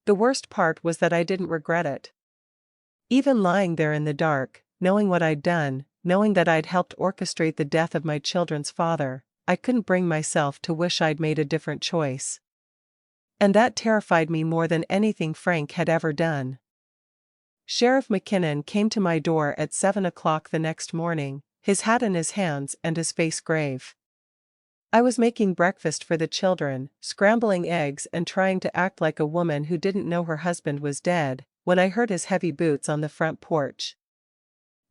S1: The worst part was that I didn't regret it. Even lying there in the dark, knowing what I'd done, knowing that I'd helped orchestrate the death of my children's father, I couldn't bring myself to wish I'd made a different choice. And that terrified me more than anything Frank had ever done. Sheriff McKinnon came to my door at 7 o'clock the next morning, his hat in his hands and his face grave. I was making breakfast for the children, scrambling eggs and trying to act like a woman who didn't know her husband was dead, when I heard his heavy boots on the front porch.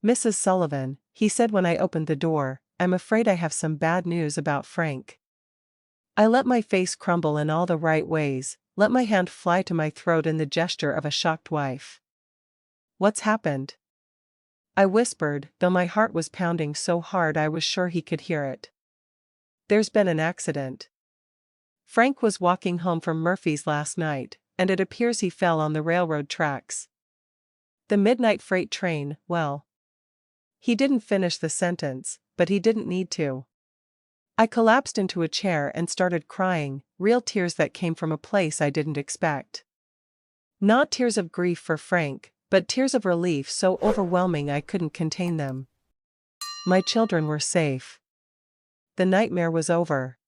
S1: "Mrs. Sullivan," he said when I opened the door, "I'm afraid I have some bad news about Frank." I let my face crumble in all the right ways, let my hand fly to my throat in the gesture of a shocked wife. "What's happened?" I whispered, though my heart was pounding so hard I was sure he could hear it. "There's been an accident. Frank was walking home from Murphy's last night, and it appears he fell on the railroad tracks. The midnight freight train, well. He didn't finish the sentence, but he didn't need to. I collapsed into a chair and started crying, real tears that came from a place I didn't expect. Not tears of grief for Frank, but tears of relief so overwhelming I couldn't contain them. My children were safe. The nightmare was over.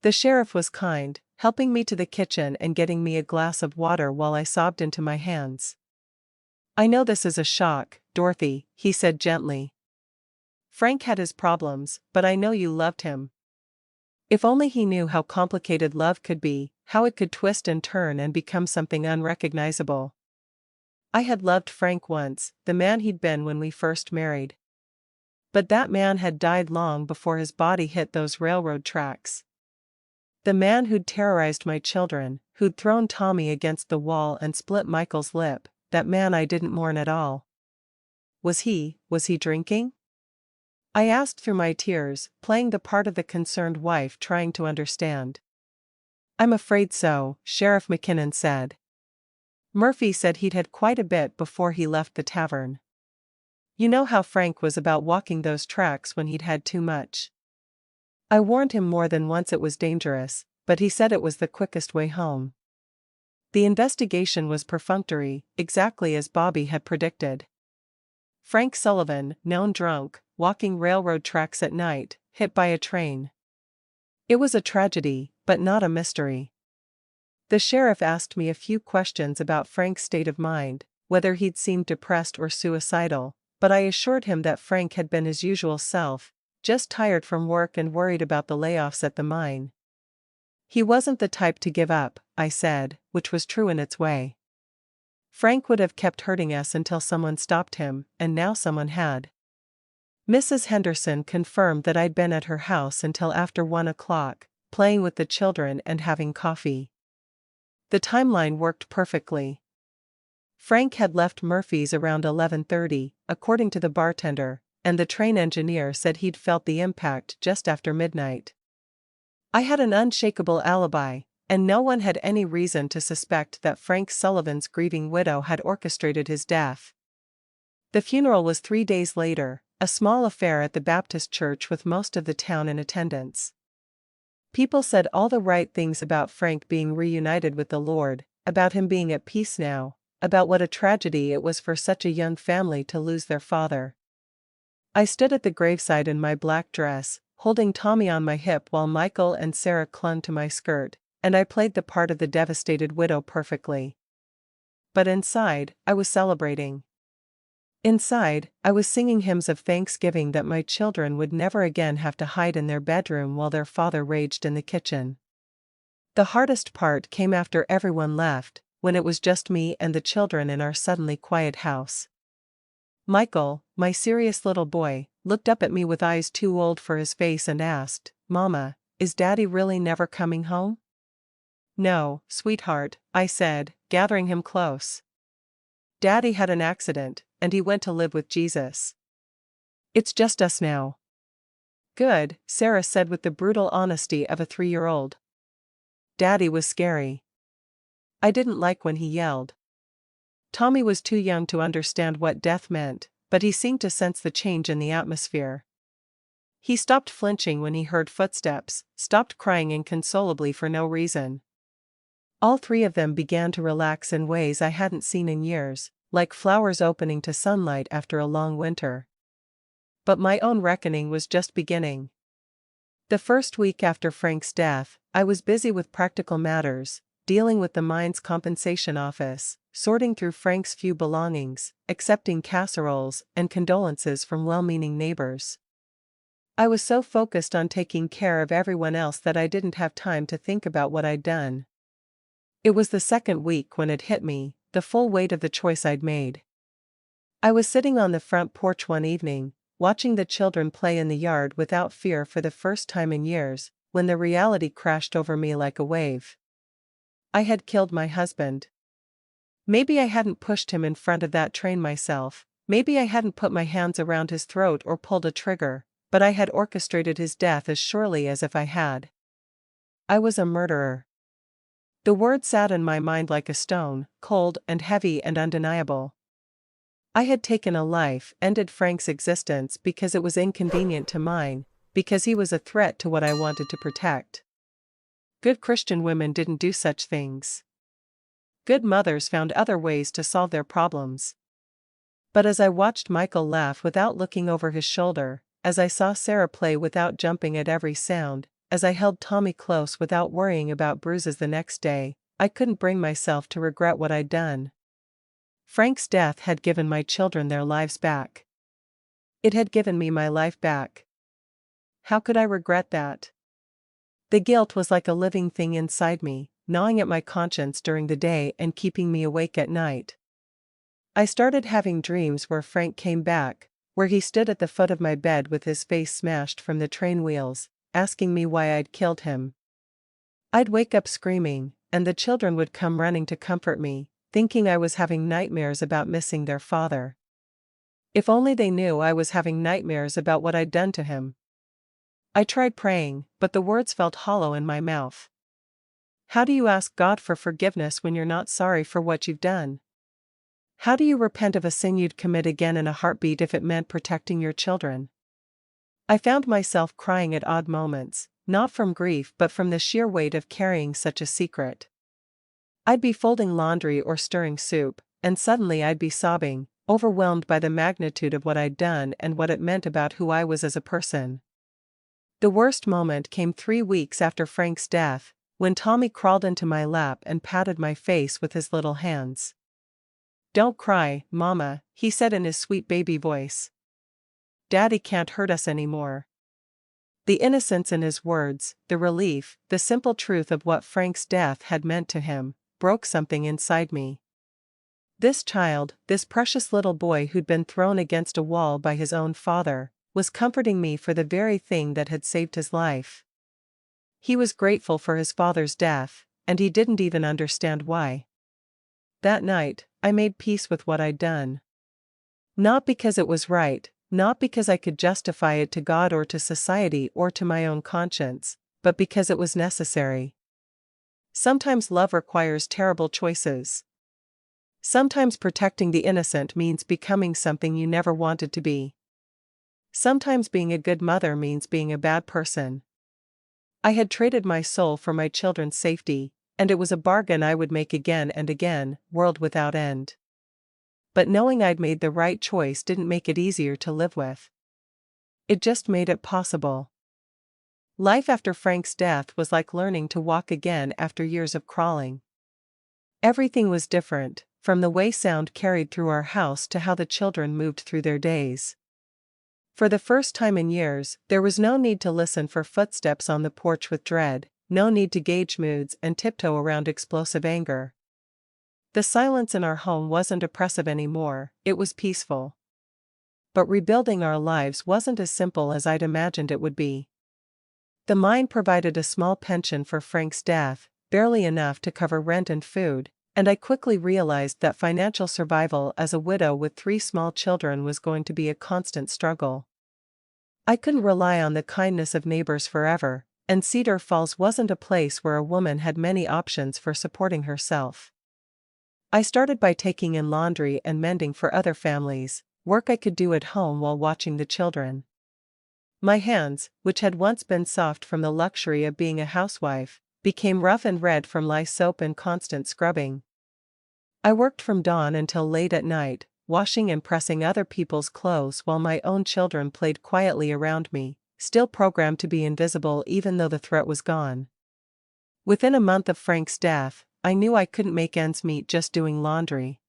S1: The sheriff was kind, helping me to the kitchen and getting me a glass of water while I sobbed into my hands. "I know this is a shock, Dorothy," he said gently. "Frank had his problems, but I know you loved him. If only he knew how complicated love could be, how it could twist and turn and become something unrecognizable." I had loved Frank once, the man he'd been when we first married. But that man had died long before his body hit those railroad tracks. The man who'd terrorized my children, who'd thrown Tommy against the wall and split Michael's lip, that man I didn't mourn at all. Was he drinking? I asked through my tears, playing the part of the concerned wife trying to understand. "I'm afraid so," Sheriff McKinnon said. "Murphy said he'd had quite a bit before he left the tavern. You know how Frank was about walking those tracks when he'd had too much. I warned him more than once it was dangerous, but he said it was the quickest way home." The investigation was perfunctory, exactly as Bobby had predicted. Frank Sullivan, known drunk, walking railroad tracks at night, hit by a train. It was a tragedy, but not a mystery. The sheriff asked me a few questions about Frank's state of mind, whether he'd seemed depressed or suicidal, but I assured him that Frank had been his usual self, just tired from work and worried about the layoffs at the mine. He wasn't the type to give up, I said, which was true in its way. Frank would have kept hurting us until someone stopped him, and now someone had. Mrs. Henderson confirmed that I'd been at her house until after 1 o'clock, playing with the children and having coffee. The timeline worked perfectly. Frank had left Murphy's around 11:30, according to the bartender, and the train engineer said he'd felt the impact just after midnight. I had an unshakable alibi, and no one had any reason to suspect that Frank Sullivan's grieving widow had orchestrated his death. The funeral was 3 days later, a small affair at the Baptist church with most of the town in attendance. People said all the right things about Frank being reunited with the Lord, about him being at peace now, about what a tragedy it was for such a young family to lose their father. I stood at the graveside in my black dress, holding Tommy on my hip while Michael and Sarah clung to my skirt, and I played the part of the devastated widow perfectly. But inside, I was celebrating. Inside, I was singing hymns of thanksgiving that my children would never again have to hide in their bedroom while their father raged in the kitchen. The hardest part came after everyone left, when it was just me and the children in our suddenly quiet house. Michael, my serious little boy, looked up at me with eyes too old for his face and asked, "Mama, is Daddy really never coming home?" "No, sweetheart," I said, gathering him close. "Daddy had an accident, and he went to live with Jesus. It's just us now." "Good," Sarah said with the brutal honesty of a 3-year-old. "Daddy was scary. I didn't like when he yelled." Tommy was too young to understand what death meant, but he seemed to sense the change in the atmosphere. He stopped flinching when he heard footsteps, stopped crying inconsolably for no reason. All 3 of them began to relax in ways I hadn't seen in years, like flowers opening to sunlight after a long winter. But my own reckoning was just beginning. The first week after Frank's death, I was busy with practical matters, dealing with the mine's compensation office, sorting through Frank's few belongings, accepting casseroles and condolences from well-meaning neighbors. I was so focused on taking care of everyone else that I didn't have time to think about what I'd done. It was the second week when it hit me, the full weight of the choice I'd made. I was sitting on the front porch one evening, watching the children play in the yard without fear for the first time in years, when the reality crashed over me like a wave. I had killed my husband. Maybe I hadn't pushed him in front of that train myself, maybe I hadn't put my hands around his throat or pulled a trigger, but I had orchestrated his death as surely as if I had. I was a murderer. The word sat in my mind like a stone, cold and heavy and undeniable. I had taken a life, ended Frank's existence because it was inconvenient to mine, because he was a threat to what I wanted to protect. Good Christian women didn't do such things. Good mothers found other ways to solve their problems. But as I watched Michael laugh without looking over his shoulder, as I saw Sarah play without jumping at every sound, as I held Tommy close without worrying about bruises the next day, I couldn't bring myself to regret what I'd done. Frank's death had given my children their lives back. It had given me my life back. How could I regret that? The guilt was like a living thing inside me, gnawing at my conscience during the day and keeping me awake at night. I started having dreams where Frank came back, where he stood at the foot of my bed with his face smashed from the train wheels, asking me why I'd killed him. I'd wake up screaming, and the children would come running to comfort me, thinking I was having nightmares about missing their father. If only they knew I was having nightmares about what I'd done to him. I tried praying, but the words felt hollow in my mouth. How do you ask God for forgiveness when you're not sorry for what you've done? How do you repent of a sin you'd commit again in a heartbeat if it meant protecting your children? I found myself crying at odd moments, not from grief but from the sheer weight of carrying such a secret. I'd be folding laundry or stirring soup, and suddenly I'd be sobbing, overwhelmed by the magnitude of what I'd done and what it meant about who I was as a person. The worst moment came 3 weeks after Frank's death, when Tommy crawled into my lap and patted my face with his little hands. "Don't cry, Mama," he said in his sweet baby voice. "Daddy can't hurt us anymore." The innocence in his words, the relief, the simple truth of what Frank's death had meant to him, broke something inside me. This child, this precious little boy who'd been thrown against a wall by his own father, was comforting me for the very thing that had saved his life. He was grateful for his father's death, and he didn't even understand why. That night, I made peace with what I'd done. Not because it was right, not because I could justify it to God or to society or to my own conscience, but because it was necessary. Sometimes love requires terrible choices. Sometimes protecting the innocent means becoming something you never wanted to be. Sometimes being a good mother means being a bad person. I had traded my soul for my children's safety, and it was a bargain I would make again and again, world without end. But knowing I'd made the right choice didn't make it easier to live with. It just made it possible. Life after Frank's death was like learning to walk again after years of crawling. Everything was different, from the way sound carried through our house to how the children moved through their days. For the first time in years, there was no need to listen for footsteps on the porch with dread, no need to gauge moods and tiptoe around explosive anger. The silence in our home wasn't oppressive anymore, it was peaceful. But rebuilding our lives wasn't as simple as I'd imagined it would be. The mine provided a small pension for Frank's death, barely enough to cover rent and food, and I quickly realized that financial survival as a widow with 3 small children was going to be a constant struggle. I couldn't rely on the kindness of neighbors forever, and Cedar Falls wasn't a place where a woman had many options for supporting herself. I started by taking in laundry and mending for other families, work I could do at home while watching the children. My hands, which had once been soft from the luxury of being a housewife, became rough and red from lye soap and constant scrubbing. I worked from dawn until late at night, washing and pressing other people's clothes while my own children played quietly around me, still programmed to be invisible even though the threat was gone. Within a month of Frank's death, I knew I couldn't make ends meet just doing laundry.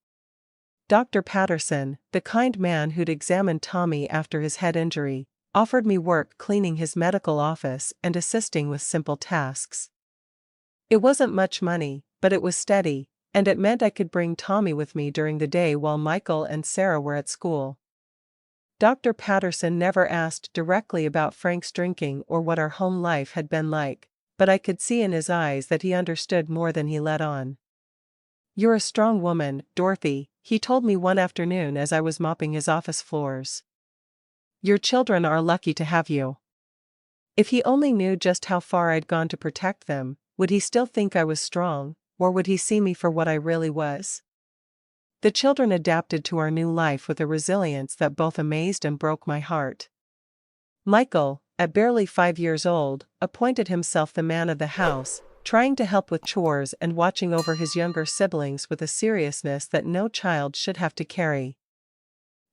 S1: Dr. Patterson, the kind man who'd examined Tommy after his head injury, offered me work cleaning his medical office and assisting with simple tasks. It wasn't much money, but it was steady, and it meant I could bring Tommy with me during the day while Michael and Sarah were at school. Dr. Patterson never asked directly about Frank's drinking or what our home life had been like, but I could see in his eyes that he understood more than he let on. "You're a strong woman, Dorothy," he told me one afternoon as I was mopping his office floors. "Your children are lucky to have you." If he only knew just how far I'd gone to protect them, would he still think I was strong, or would he see me for what I really was? The children adapted to our new life with a resilience that both amazed and broke my heart. Michael, at barely 5 years old, appointed himself the man of the house, trying to help with chores and watching over his younger siblings with a seriousness that no child should have to carry.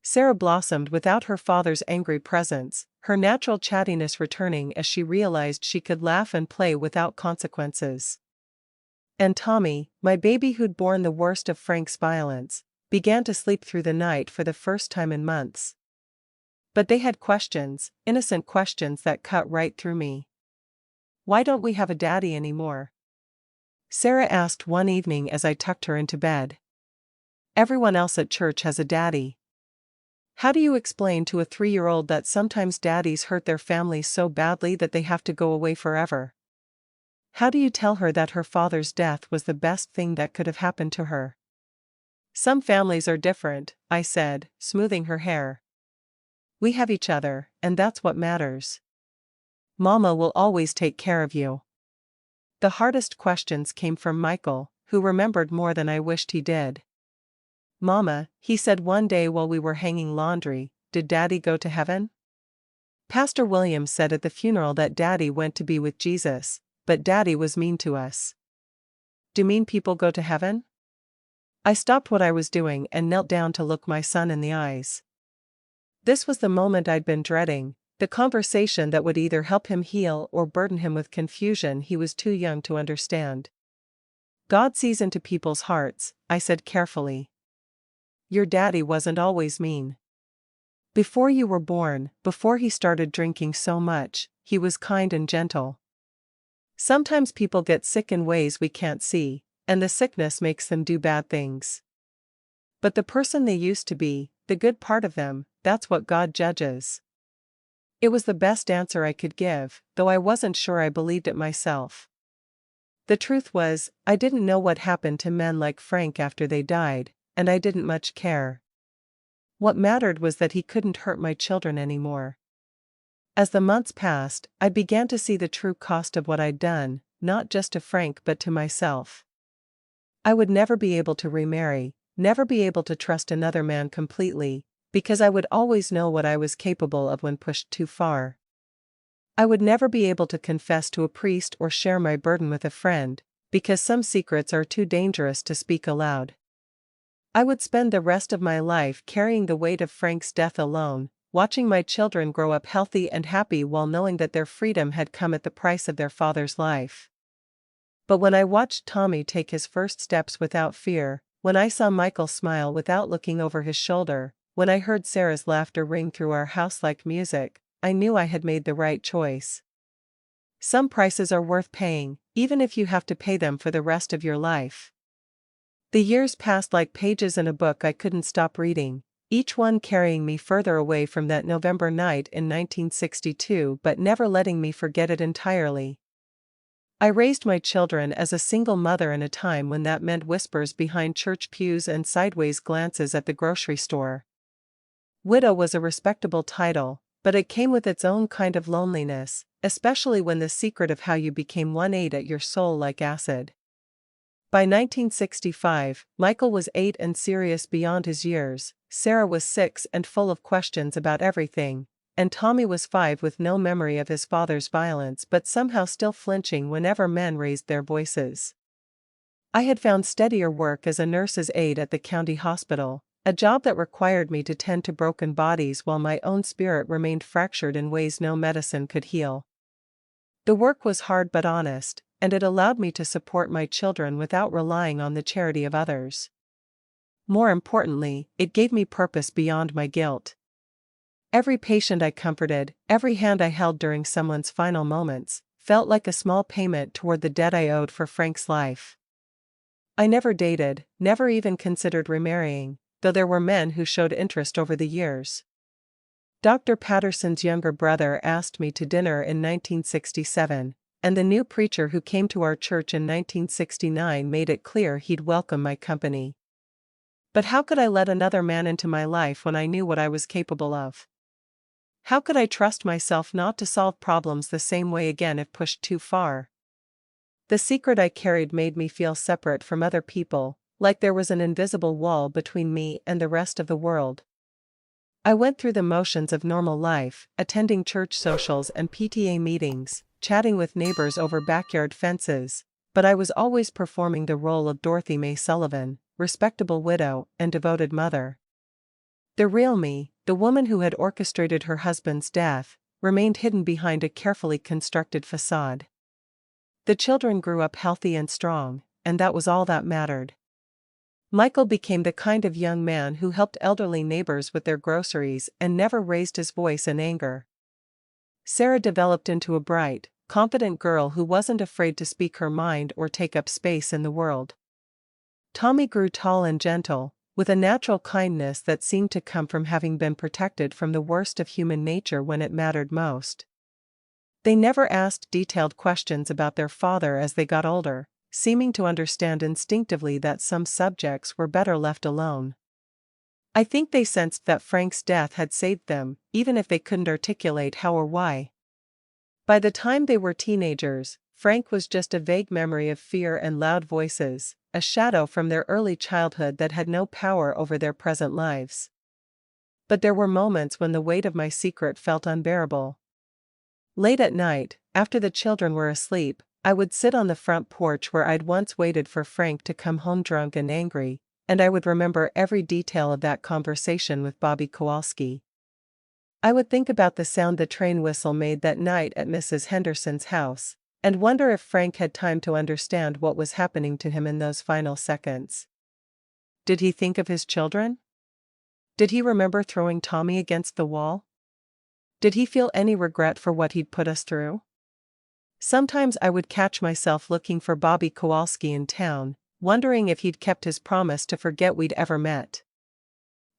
S1: Sarah blossomed without her father's angry presence, her natural chattiness returning as she realized she could laugh and play without consequences. And Tommy, my baby who'd borne the worst of Frank's violence, began to sleep through the night for the first time in months. But they had questions, innocent questions that cut right through me. "Why don't we have a daddy anymore?" Sarah asked one evening as I tucked her into bed. "Everyone else at church has a daddy. How do you explain to a 3-year-old that sometimes daddies hurt their families so badly that they have to go away forever? How do you tell her that her father's death was the best thing that could have happened to her?" "Some families are different," I said, smoothing her hair. "We have each other, and that's what matters. Mama will always take care of you." The hardest questions came from Michael, who remembered more than I wished he did. "Mama," he said one day while we were hanging laundry, "did Daddy go to heaven?" "Pastor William said at the funeral that Daddy went to be with Jesus, but Daddy was mean to us." "Do mean people go to heaven?" I stopped what I was doing and knelt down to look my son in the eyes. This was the moment I'd been dreading, the conversation that would either help him heal or burden him with confusion he was too young to understand. "God sees into people's hearts," I said carefully. "Your daddy wasn't always mean. Before you were born, before he started drinking so much, he was kind and gentle. Sometimes people get sick in ways we can't see, and the sickness makes them do bad things. But the person they used to be, the good part of them, that's what God judges." It was the best answer I could give, though I wasn't sure I believed it myself. The truth was, I didn't know what happened to men like Frank after they died, and I didn't much care. What mattered was that he couldn't hurt my children anymore. As the months passed, I began to see the true cost of what I'd done, not just to Frank but to myself. I would never be able to remarry, never be able to trust another man completely, because I would always know what I was capable of when pushed too far. I would never be able to confess to a priest or share my burden with a friend, because some secrets are too dangerous to speak aloud. I would spend the rest of my life carrying the weight of Frank's death alone, watching my children grow up healthy and happy while knowing that their freedom had come at the price of their father's life. But when I watched Tommy take his first steps without fear, when I saw Michael smile without looking over his shoulder, when I heard Sarah's laughter ring through our house like music, I knew I had made the right choice. Some prices are worth paying, even if you have to pay them for the rest of your life. The years passed like pages in a book I couldn't stop reading, each one carrying me further away from that November night in 1962 but never letting me forget it entirely. I raised my children as a single mother in a time when that meant whispers behind church pews and sideways glances at the grocery store. Widow was a respectable title, but it came with its own kind of loneliness, especially when the secret of how you became one ate at your soul like acid. By 1965, Michael was 8 and serious beyond his years, Sarah was 6 and full of questions about everything, and Tommy was 5 with no memory of his father's violence but somehow still flinching whenever men raised their voices. I had found steadier work as a nurse's aide at the county hospital, a job that required me to tend to broken bodies while my own spirit remained fractured in ways no medicine could heal. The work was hard but honest, and it allowed me to support my children without relying on the charity of others. More importantly, it gave me purpose beyond my guilt. Every patient I comforted, every hand I held during someone's final moments, felt like a small payment toward the debt I owed for Frank's life. I never dated, never even considered remarrying, though there were men who showed interest over the years. Dr. Patterson's younger brother asked me to dinner in 1967, and the new preacher who came to our church in 1969 made it clear he'd welcome my company. But how could I let another man into my life when I knew what I was capable of? How could I trust myself not to solve problems the same way again if pushed too far? The secret I carried made me feel separate from other people, like there was an invisible wall between me and the rest of the world. I went through the motions of normal life, attending church socials and PTA meetings, chatting with neighbors over backyard fences, but I was always performing the role of Dorothy Mae Sullivan, respectable widow and devoted mother. The real me, the woman who had orchestrated her husband's death, remained hidden behind a carefully constructed facade. The children grew up healthy and strong, and that was all that mattered. Michael became the kind of young man who helped elderly neighbors with their groceries and never raised his voice in anger. Sarah developed into a bright, confident girl who wasn't afraid to speak her mind or take up space in the world. Tommy grew tall and gentle, with a natural kindness that seemed to come from having been protected from the worst of human nature when it mattered most. They never asked detailed questions about their father as they got older, seeming to understand instinctively that some subjects were better left alone. I think they sensed that Frank's death had saved them, even if they couldn't articulate how or why. By the time they were teenagers, Frank was just a vague memory of fear and loud voices, a shadow from their early childhood that had no power over their present lives. But there were moments when the weight of my secret felt unbearable. Late at night, after the children were asleep, I would sit on the front porch where I'd once waited for Frank to come home drunk and angry, and I would remember every detail of that conversation with Bobby Kowalski. I would think about the sound the train whistle made that night at Mrs. Henderson's house, and wonder if Frank had time to understand what was happening to him in those final seconds. Did he think of his children? Did he remember throwing Tommy against the wall? Did he feel any regret for what he'd put us through? Sometimes I would catch myself looking for Bobby Kowalski in town, wondering if he'd kept his promise to forget we'd ever met.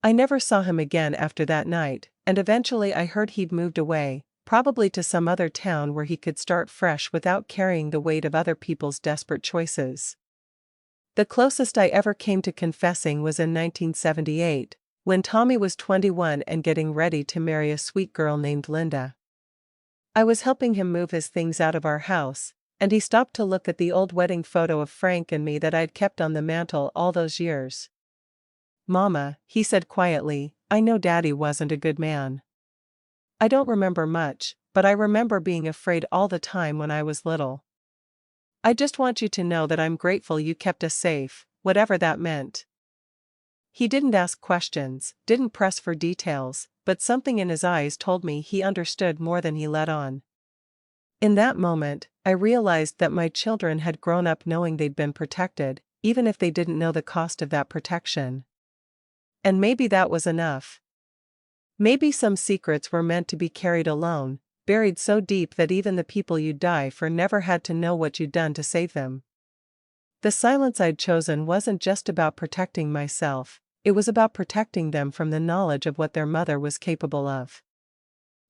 S1: I never saw him again after that night, and eventually I heard he'd moved away, probably to some other town where he could start fresh without carrying the weight of other people's desperate choices. The closest I ever came to confessing was in 1978, when Tommy was 21 and getting ready to marry a sweet girl named Linda. I was helping him move his things out of our house, and he stopped to look at the old wedding photo of Frank and me that I'd kept on the mantel all those years. "Mama," he said quietly, "I know Daddy wasn't a good man. I don't remember much, but I remember being afraid all the time when I was little. I just want you to know that I'm grateful you kept us safe, whatever that meant." He didn't ask questions, didn't press for details, but something in his eyes told me he understood more than he let on. In that moment, I realized that my children had grown up knowing they'd been protected, even if they didn't know the cost of that protection. And maybe that was enough. Maybe some secrets were meant to be carried alone, buried so deep that even the people you'd die for never had to know what you'd done to save them. The silence I'd chosen wasn't just about protecting myself, it was about protecting them from the knowledge of what their mother was capable of.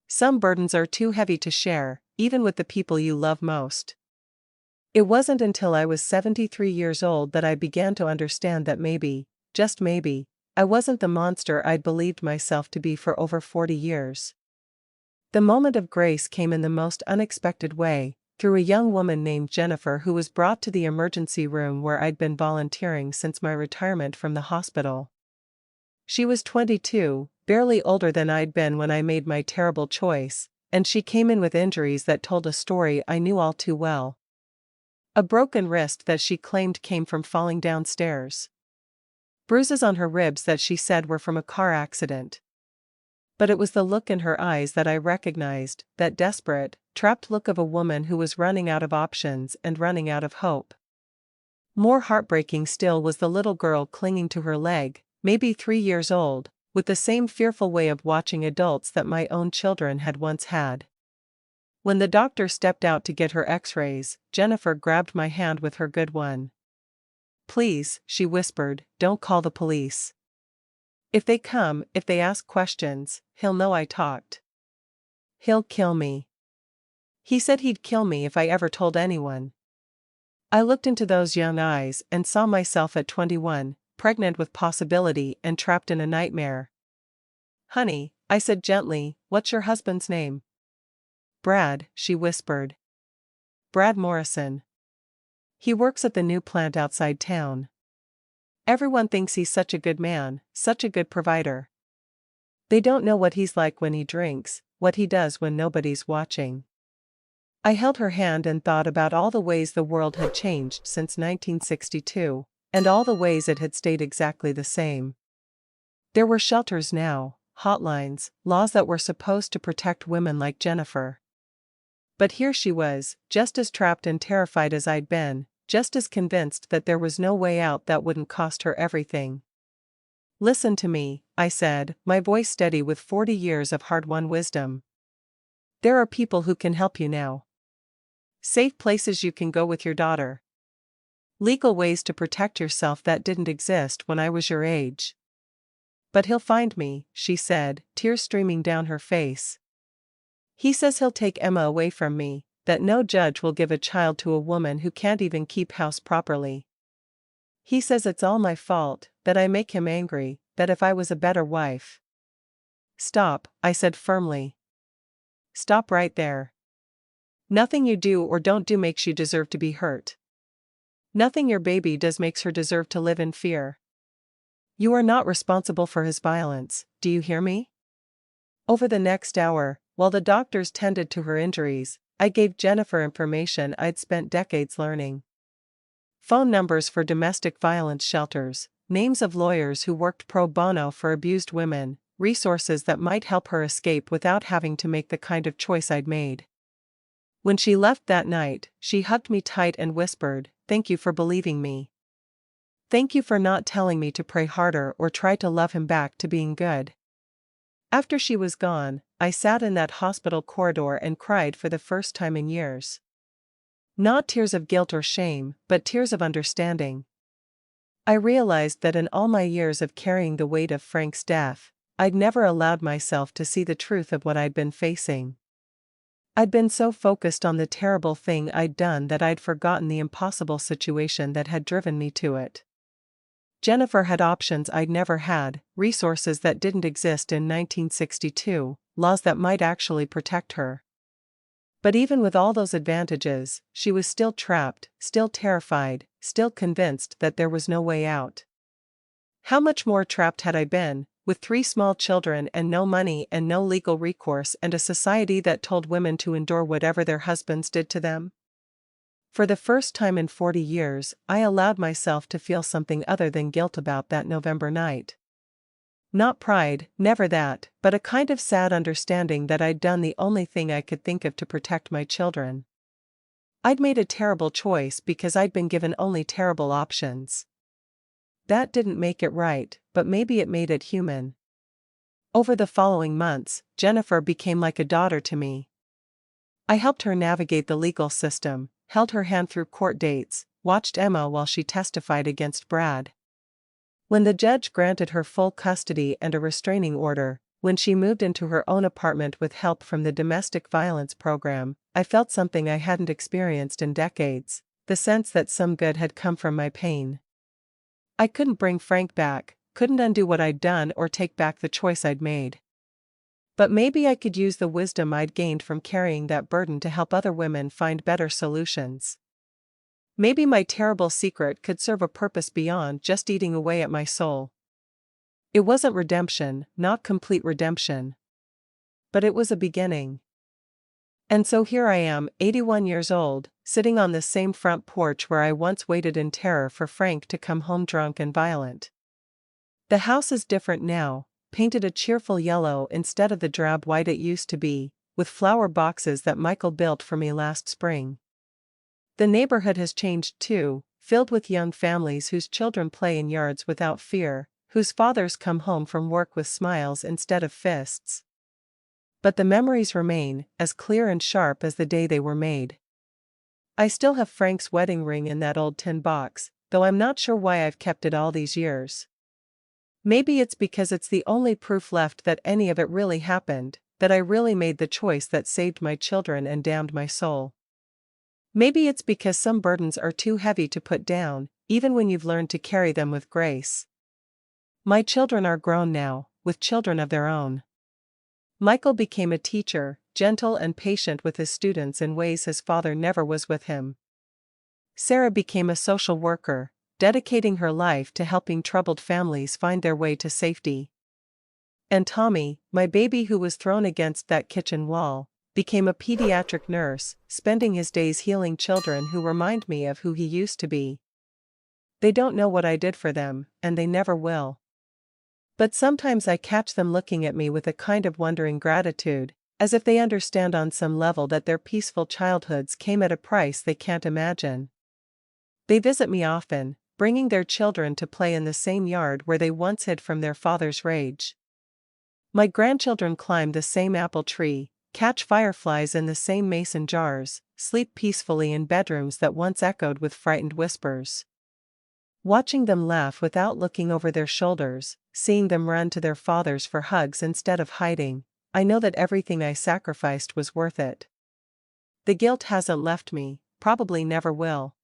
S1: Some burdens are too heavy to share, even with the people you love most. It wasn't until I was 73 years old that I began to understand that maybe, just maybe, I wasn't the monster I'd believed myself to be for over 40 years. The moment of grace came in the most unexpected way, through a young woman named Jennifer who was brought to the emergency room where I'd been volunteering since my retirement from the hospital. She was 22, barely older than I'd been when I made my terrible choice, and she came in with injuries that told a story I knew all too well. A broken wrist that she claimed came from falling downstairs. Bruises on her ribs that she said were from a car accident. But it was the look in her eyes that I recognized, that desperate, trapped look of a woman who was running out of options and running out of hope. More heartbreaking still was the little girl clinging to her leg, maybe 3 years old, with the same fearful way of watching adults that my own children had once had. When the doctor stepped out to get her x-rays, Jennifer grabbed my hand with her good one. "Please," she whispered, "don't call the police. If they come, if they ask questions, he'll know I talked. He'll kill me. He said he'd kill me if I ever told anyone." I looked into those young eyes and saw myself at 21, pregnant with possibility and trapped in a nightmare. "Honey," I said gently, "what's your husband's name?" "Brad," she whispered. "Brad Morrison." He works at the new plant outside town. Everyone thinks he's such a good man, such a good provider. They don't know what he's like when he drinks, what he does when nobody's watching. I held her hand and thought about all the ways the world had changed since 1962, and all the ways it had stayed exactly the same. There were shelters now, hotlines, laws that were supposed to protect women like Jennifer. But here she was, just as trapped and terrified as I'd been, just as convinced that there was no way out that wouldn't cost her everything. "Listen to me," I said, my voice steady with 40 years of hard-won wisdom. "There are people who can help you now. Safe places you can go with your daughter. Legal ways to protect yourself that didn't exist when I was your age." "But he'll find me," she said, tears streaming down her face. "He says he'll take Emma away from me, that no judge will give a child to a woman who can't even keep house properly. He says it's all my fault, that I make him angry, that if I was a better wife." "Stop," I said firmly. "Stop right there. Nothing you do or don't do makes you deserve to be hurt. Nothing your baby does makes her deserve to live in fear. You are not responsible for his violence, do you hear me?" Over the next hour, while the doctors tended to her injuries, I gave Jennifer information I'd spent decades learning. Phone numbers for domestic violence shelters, names of lawyers who worked pro bono for abused women, resources that might help her escape without having to make the kind of choice I'd made. When she left that night, she hugged me tight and whispered, "Thank you for believing me. Thank you for not telling me to pray harder or try to love him back to being good." After she was gone, I sat in that hospital corridor and cried for the first time in years. Not tears of guilt or shame, but tears of understanding. I realized that in all my years of carrying the weight of Frank's death, I'd never allowed myself to see the truth of what I'd been facing. I'd been so focused on the terrible thing I'd done that I'd forgotten the impossible situation that had driven me to it. Jennifer had options I'd never had, resources that didn't exist in 1962, laws that might actually protect her. But even with all those advantages, she was still trapped, still terrified, still convinced that there was no way out. How much more trapped had I been, with 3 small children and no money and no legal recourse and a society that told women to endure whatever their husbands did to them? For the first time in 40 years, I allowed myself to feel something other than guilt about that November night. Not pride, never that, but a kind of sad understanding that I'd done the only thing I could think of to protect my children. I'd made a terrible choice because I'd been given only terrible options. That didn't make it right, but maybe it made it human. Over the following months, Jennifer became like a daughter to me. I helped her navigate the legal system, held her hand through court dates, watched Emma while she testified against Brad. When the judge granted her full custody and a restraining order, when she moved into her own apartment with help from the domestic violence program, I felt something I hadn't experienced in decades, the sense that some good had come from my pain. I couldn't bring Frank back, couldn't undo what I'd done or take back the choice I'd made. But maybe I could use the wisdom I'd gained from carrying that burden to help other women find better solutions. Maybe my terrible secret could serve a purpose beyond just eating away at my soul. It wasn't redemption, not complete redemption. But it was a beginning. And so here I am, 81 years old, sitting on the same front porch where I once waited in terror for Frank to come home drunk and violent. The house is different now, painted a cheerful yellow instead of the drab white it used to be, with flower boxes that Michael built for me last spring. The neighborhood has changed too, filled with young families whose children play in yards without fear, whose fathers come home from work with smiles instead of fists. But the memories remain, as clear and sharp as the day they were made. I still have Frank's wedding ring in that old tin box, though I'm not sure why I've kept it all these years. Maybe it's because it's the only proof left that any of it really happened, that I really made the choice that saved my children and damned my soul. Maybe it's because some burdens are too heavy to put down, even when you've learned to carry them with grace. My children are grown now, with children of their own. Michael became a teacher, gentle and patient with his students in ways his father never was with him. Sarah became a social worker, dedicating her life to helping troubled families find their way to safety. And Tommy, my baby who was thrown against that kitchen wall, became a pediatric nurse, spending his days healing children who remind me of who he used to be. They don't know what I did for them, and they never will. But sometimes I catch them looking at me with a kind of wondering gratitude, as if they understand on some level that their peaceful childhoods came at a price they can't imagine. They visit me often, bringing their children to play in the same yard where they once hid from their father's rage. My grandchildren climb the same apple tree, catch fireflies in the same mason jars, sleep peacefully in bedrooms that once echoed with frightened whispers. Watching them laugh without looking over their shoulders, seeing them run to their fathers for hugs instead of hiding, I know that everything I sacrificed was worth it. The guilt hasn't left me, probably never will.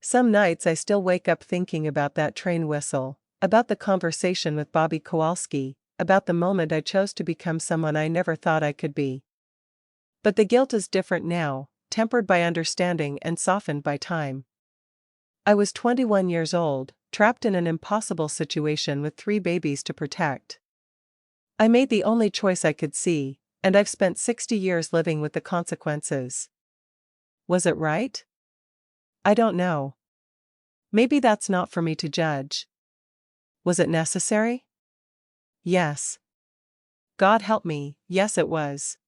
S1: Some nights I still wake up thinking about that train whistle, about the conversation with Bobby Kowalski, about the moment I chose to become someone I never thought I could be. But the guilt is different now, tempered by understanding and softened by time. I was 21 years old, trapped in an impossible situation with 3 babies to protect. I made the only choice I could see, and I've spent 60 years living with the consequences. Was it right? I don't know. Maybe that's not for me to judge. Was it necessary? Yes. God help me, yes it was.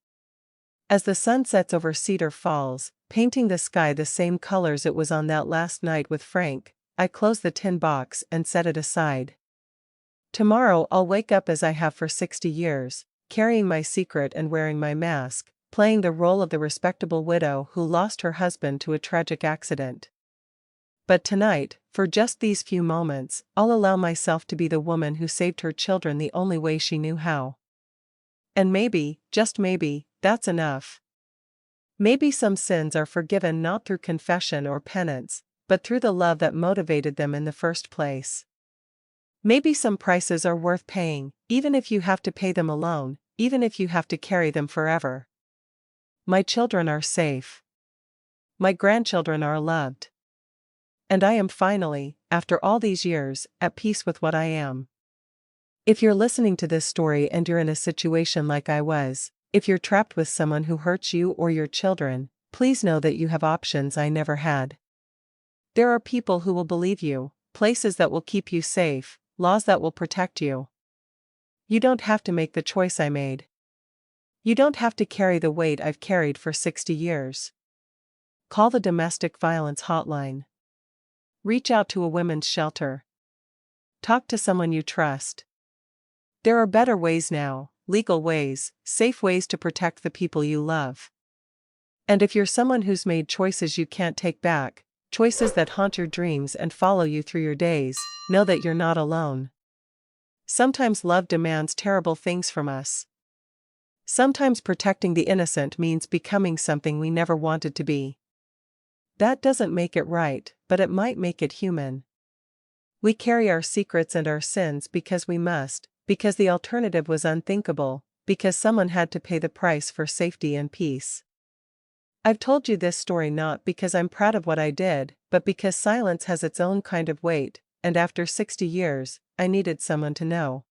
S1: As the sun sets over Cedar Falls, painting the sky the same colors it was on that last night with Frank, I close the tin box and set it aside. Tomorrow I'll wake up as I have for 60 years, carrying my secret and wearing my mask, playing the role of the respectable widow who lost her husband to a tragic accident. But tonight, for just these few moments, I'll allow myself to be the woman who saved her children the only way she knew how. And maybe, just maybe, that's enough. Maybe some sins are forgiven not through confession or penance, but through the love that motivated them in the first place. Maybe some prices are worth paying, even if you have to pay them alone, even if you have to carry them forever. My children are safe. My grandchildren are loved. And I am finally, after all these years, at peace with what I am. If you're listening to this story and you're in a situation like I was, if you're trapped with someone who hurts you or your children, please know that you have options I never had. There are people who will believe you, places that will keep you safe, laws that will protect you. You don't have to make the choice I made. You don't have to carry the weight I've carried for 60 years. Call the domestic violence hotline. Reach out to a women's shelter. Talk to someone you trust. There are better ways now, legal ways, safe ways to protect the people you love. And if you're someone who's made choices you can't take back, choices that haunt your dreams and follow you through your days, know that you're not alone. Sometimes love demands terrible things from us. Sometimes protecting the innocent means becoming something we never wanted to be. That doesn't make it right, but it might make it human. We carry our secrets and our sins because we must, because the alternative was unthinkable, because someone had to pay the price for safety and peace. I've told you this story not because I'm proud of what I did, but because silence has its own kind of weight, and after 60 years, I needed someone to know.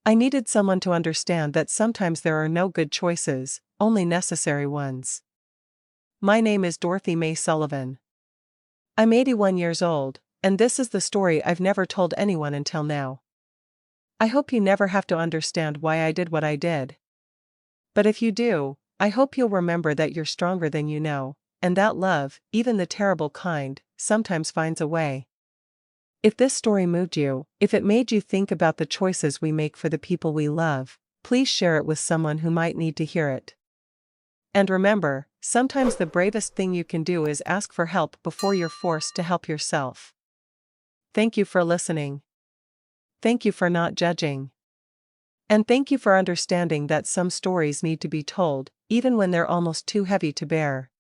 S1: I needed someone to understand that sometimes there are no good choices, only necessary ones. My name is Dorothy Mae Sullivan. I'm 81 years old, and this is the story I've never told anyone until now. I hope you never have to understand why I did what I did. But if you do, I hope you'll remember that you're stronger than you know, and that love, even the terrible kind, sometimes finds a way. If this story moved you, if it made you think about the choices we make for the people we love, please share it with someone who might need to hear it. And remember, sometimes the bravest thing you can do is ask for help before you're forced to help yourself. Thank you for listening. Thank you for not judging. And thank you for understanding that some stories need to be told, even when they're almost too heavy to bear.